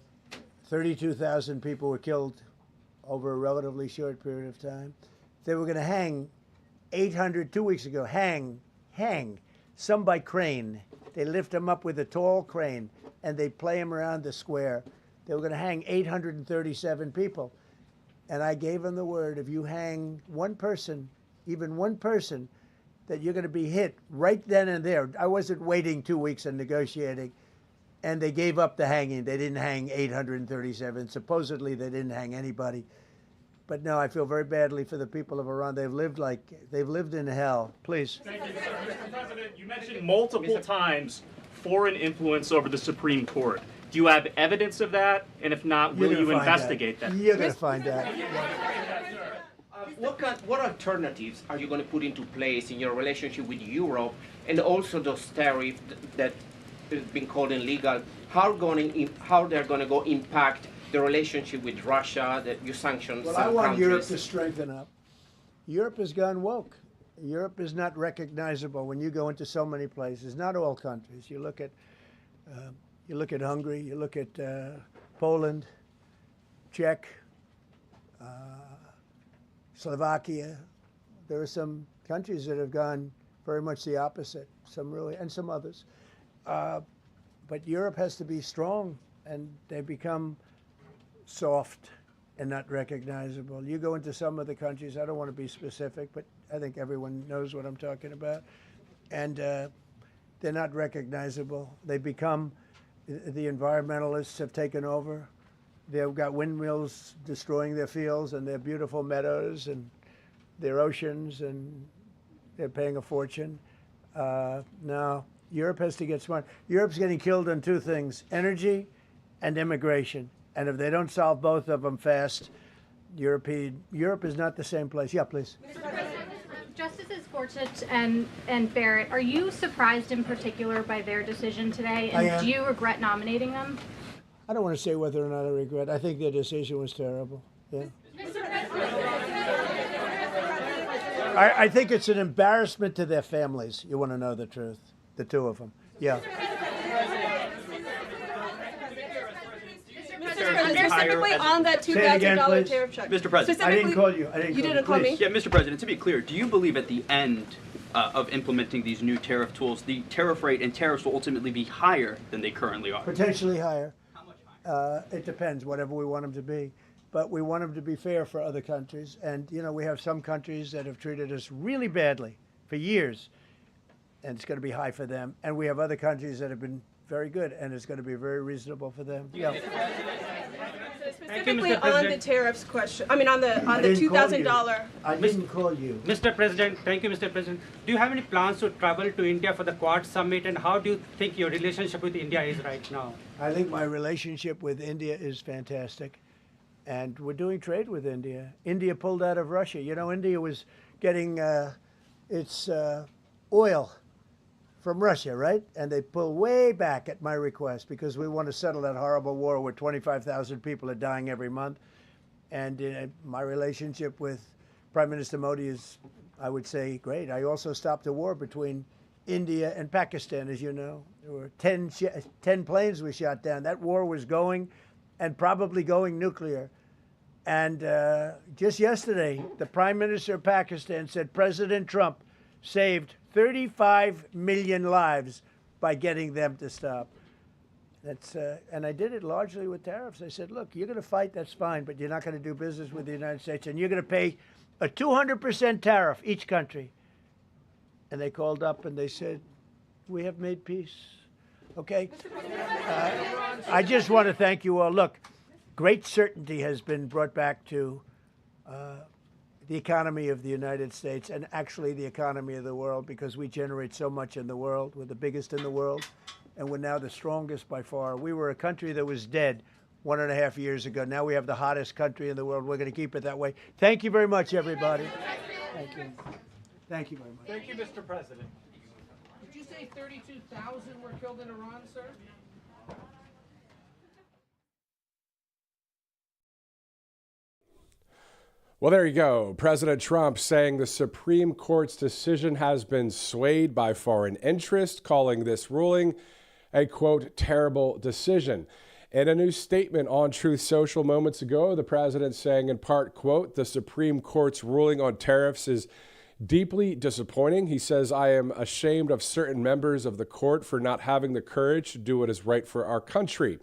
32,000 people were killed over a relatively short period of time. They were going to hang 800, 2 weeks ago, hang, some by crane. They lift them up with a tall crane, and they play them around the square. They were going to hang 837 people. And I gave them the word, if you hang one person, even one person, that you're going to be hit right then and there. I wasn't waiting 2 weeks and negotiating. And they gave up the hanging. They didn't hang 837. Supposedly, they didn't hang anybody. But no, I feel very badly for the people of Iran. They've lived in hell. Please. Thank you, Mr. President, you mentioned multiple times foreign influence over the Supreme Court. Do you have evidence of that? And if not, will you investigate that? You're going to find out. What alternatives are you going to put into place in your relationship with Europe, and also those tariffs that have been called illegal? How they're going to go impact the relationship with Russia, that you sanction Well, some I want countries? Europe to strengthen up. Europe has gone woke. Europe is not recognizable when you go into so many places. Not all countries. You look at Hungary. You look at Poland, Czech, Slovakia. There are some countries that have gone very much the opposite. Some really, and some others. But Europe has to be strong, and they become soft and not recognizable. You go into some of the countries, I don't want to be specific, but I think everyone knows what I'm talking about, and they're not recognizable. They become, the environmentalists have taken over. They've got windmills destroying their fields and their beautiful meadows and their oceans, and they're paying a fortune. Now, Europe has to get smart. Europe's getting killed on two things, energy and immigration. And if they don't solve both of them fast, Europe is not the same place. Yeah, please. Justices Gorsuch and Barrett, are you surprised in particular by their decision today? I And am. do you regret nominating them? I don't want to say whether or not I regret. I think their decision was terrible. Yeah. I think it's an embarrassment to their families. You want to know the truth? The two of them. Yeah. Specifically on that $2,000 tariff check. Mr. President, I didn't call you. You didn't call me? Yeah, Mr. President, to be clear, do you believe at the end of implementing these new tariff tools, the tariff rate and tariffs will ultimately be higher than they currently are? Potentially higher. How much higher? It depends, whatever we want them to be. But we want them to be fair for other countries. And, you know, we have some countries that have treated us really badly for years, and it's going to be high for them. And we have other countries that have been very good, and it's going to be very reasonable for them. Yeah. Specifically on the tariffs question, I mean on the $2,000. I didn't call you. Mr. President, thank you, Mr. President. Do you have any plans to travel to India for the Quad Summit, and how do you think your relationship with India is right now? I think my relationship with India is fantastic, and we're doing trade with India. India pulled out of Russia. You know, India was getting its oil from Russia, right? And they pulled way back at my request because we want to settle that horrible war where 25,000 people are dying every month. And my relationship with Prime Minister Modi is, I would say, great. I also stopped a war between India and Pakistan, as you know. There were 10 planes we shot down. That war was going, and probably going nuclear. And just yesterday, the Prime Minister of Pakistan said President Trump saved 35 million lives by getting them to stop. And I did it largely with tariffs. I said, look, you're going to fight, that's fine, but you're not going to do business with the United States, and you're going to pay a 200% tariff, each country. And they called up and they said, we have made peace. Okay? I just want to thank you all. Look, great certainty has been brought back to the economy of the United States and actually the economy of the world, because we generate so much in the world. We're the biggest in the world, and we're now the strongest by far. We were a country that was dead 1.5 years ago. Now we have the hottest country in the world. We're going to keep it that way. Thank you very much, everybody. Thank you. Thank you very much. Thank you, Mr. President. Did you say 32,000 were killed in Iran, sir? Well, there you go. President Trump saying the Supreme Court's decision has been swayed by foreign interest, calling this ruling a, quote, terrible decision. In a new statement on Truth Social moments ago, the president saying in part, quote, the Supreme Court's ruling on tariffs is deeply disappointing. He says, I am ashamed of certain members of the court for not having the courage to do what is right for our country.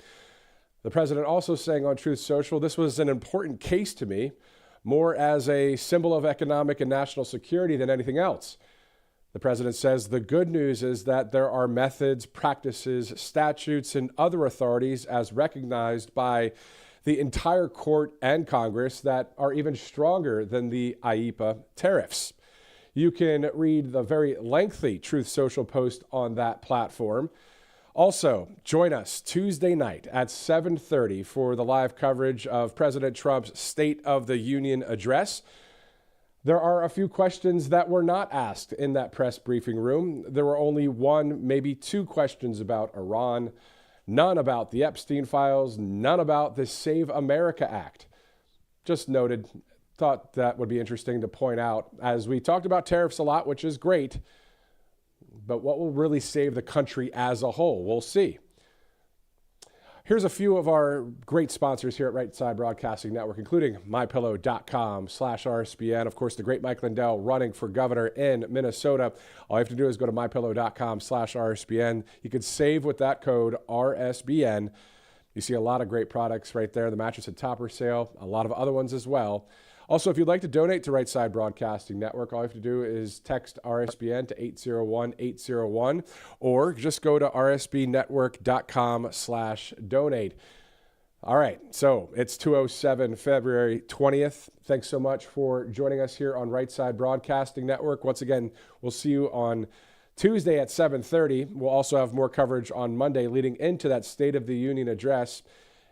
The president also saying on Truth Social, this was an important case to me, more as a symbol of economic and national security than anything else. The president says the good news is that there are methods, practices, statutes, and other authorities as recognized by the entire court and Congress that are even stronger than the IEEPA tariffs. You can read the very lengthy Truth Social post on that platform. Also, join us Tuesday night at 7:30 for the live coverage of President Trump's State of the Union address. There are a few questions that were not asked in that press briefing room. There were only one, maybe two questions about Iran, none about the Epstein files, none about the Save America Act. Just noted, thought that would be interesting to point out, as we talked about tariffs a lot, which is great. But what will really save the country as a whole? We'll see. Here's a few of our great sponsors here at Right Side Broadcasting Network, including mypillow.com/RSBN. Of course, the great Mike Lindell running for governor in Minnesota. All you have to do is go to mypillow.com/RSBN. You can save with that code RSBN. You see a lot of great products right there. The mattress and topper sale, a lot of other ones as well. Also, if you'd like to donate to Right Side Broadcasting Network, all you have to do is text RSBN to 801-801, or just go to rsbnetwork.com/donate. All right, so it's 2:07, February 20th. Thanks so much for joining us here on Right Side Broadcasting Network. Once again, we'll see you on Tuesday at 7:30. We'll also have more coverage on Monday leading into that State of the Union address.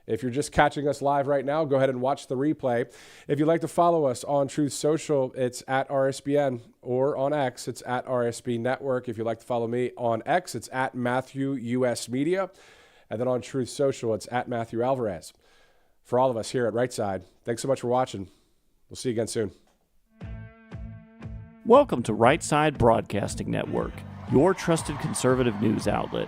If you're just catching us live right now, go ahead and watch the replay. If you'd like to follow us on Truth Social, it's at RSBN, or on X, it's at RSB Network. If you'd like to follow me on X, it's at Matthew US Media. And then on Truth Social, it's at Matthew Alvarez. For all of us here at Right Side, thanks so much for watching. We'll see you again soon. Welcome to Right Side Broadcasting Network, your trusted conservative news outlet.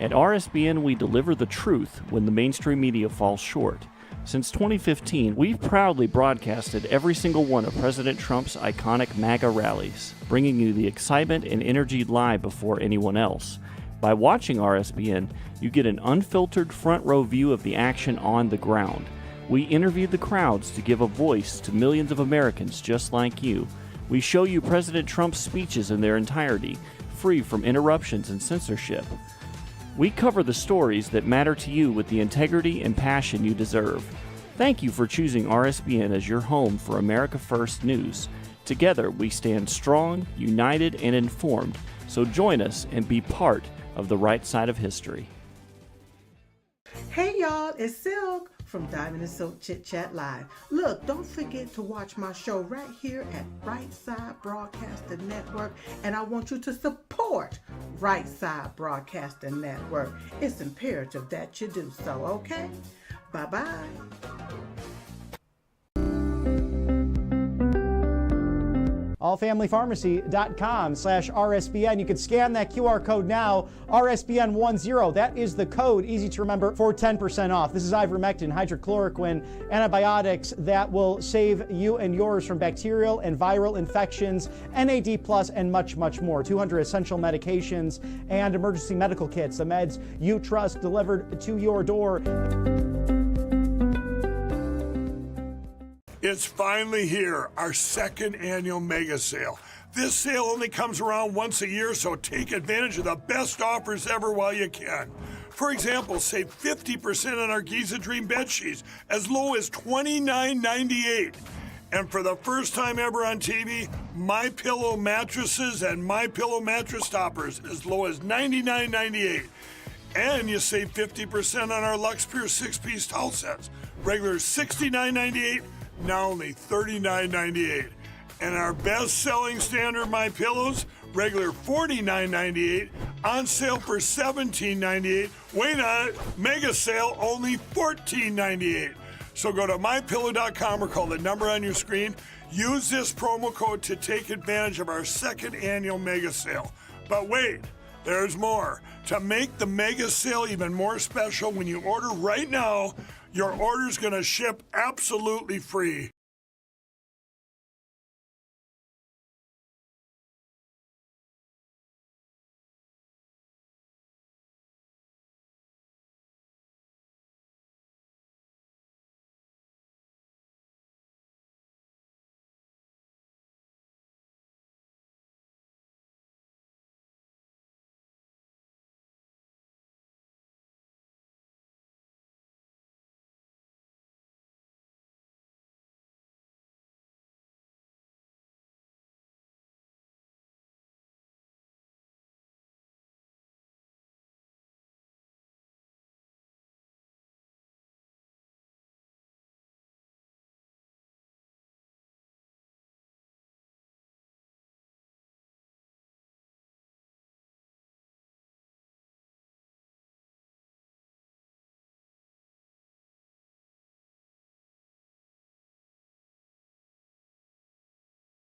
At RSBN, we deliver the truth when the mainstream media falls short. Since 2015, we've proudly broadcasted every single one of President Trump's iconic MAGA rallies, bringing you the excitement and energy live before anyone else. By watching RSBN, you get an unfiltered front row view of the action on the ground. We interview the crowds to give a voice to millions of Americans just like you. We show you President Trump's speeches in their entirety, free from interruptions and censorship. We cover the stories that matter to you with the integrity and passion you deserve. Thank you for choosing RSBN as your home for America First News. Together, we stand strong, united, and informed. So join us and be part of the right side of history. Hey y'all, it's Silk from Diamond and Silk Chit Chat Live. Look, don't forget to watch my show right here at Right Side Broadcasting Network, and I want you to support Right Side Broadcasting Network. It's imperative that you do so, okay? Bye-bye. allfamilypharmacy.com/RSBN. You can scan that QR code now, RSBN10. That is the code, easy to remember, for 10% off. This is ivermectin, hydrochloroquine, antibiotics that will save you and yours from bacterial and viral infections, NAD+, and much, much more. 200 essential medications and emergency medical kits, the meds you trust delivered to your door. it's finally here, our second annual mega sale. This sale only comes around once a year, so take advantage of the best offers ever while you can. For example, save 50% on our Giza Dream bed sheets, as low as $29.98. And for the first time ever on TV, MyPillow mattresses and MyPillow mattress toppers, as low as $99.98. And you save 50% on our Lux Pure 6-piece towel sets. Regular $69.98, now only $39.98. And our best-selling standard MyPillows, regular $49.98, on sale for $17.98. Wait on it, mega sale, only $14.98. So go to mypillow.com or call the number on your screen. Use this promo code to take advantage of our second annual mega sale. But wait, there's more. To make the mega sale even more special, when you order right now, your order's going to ship absolutely free.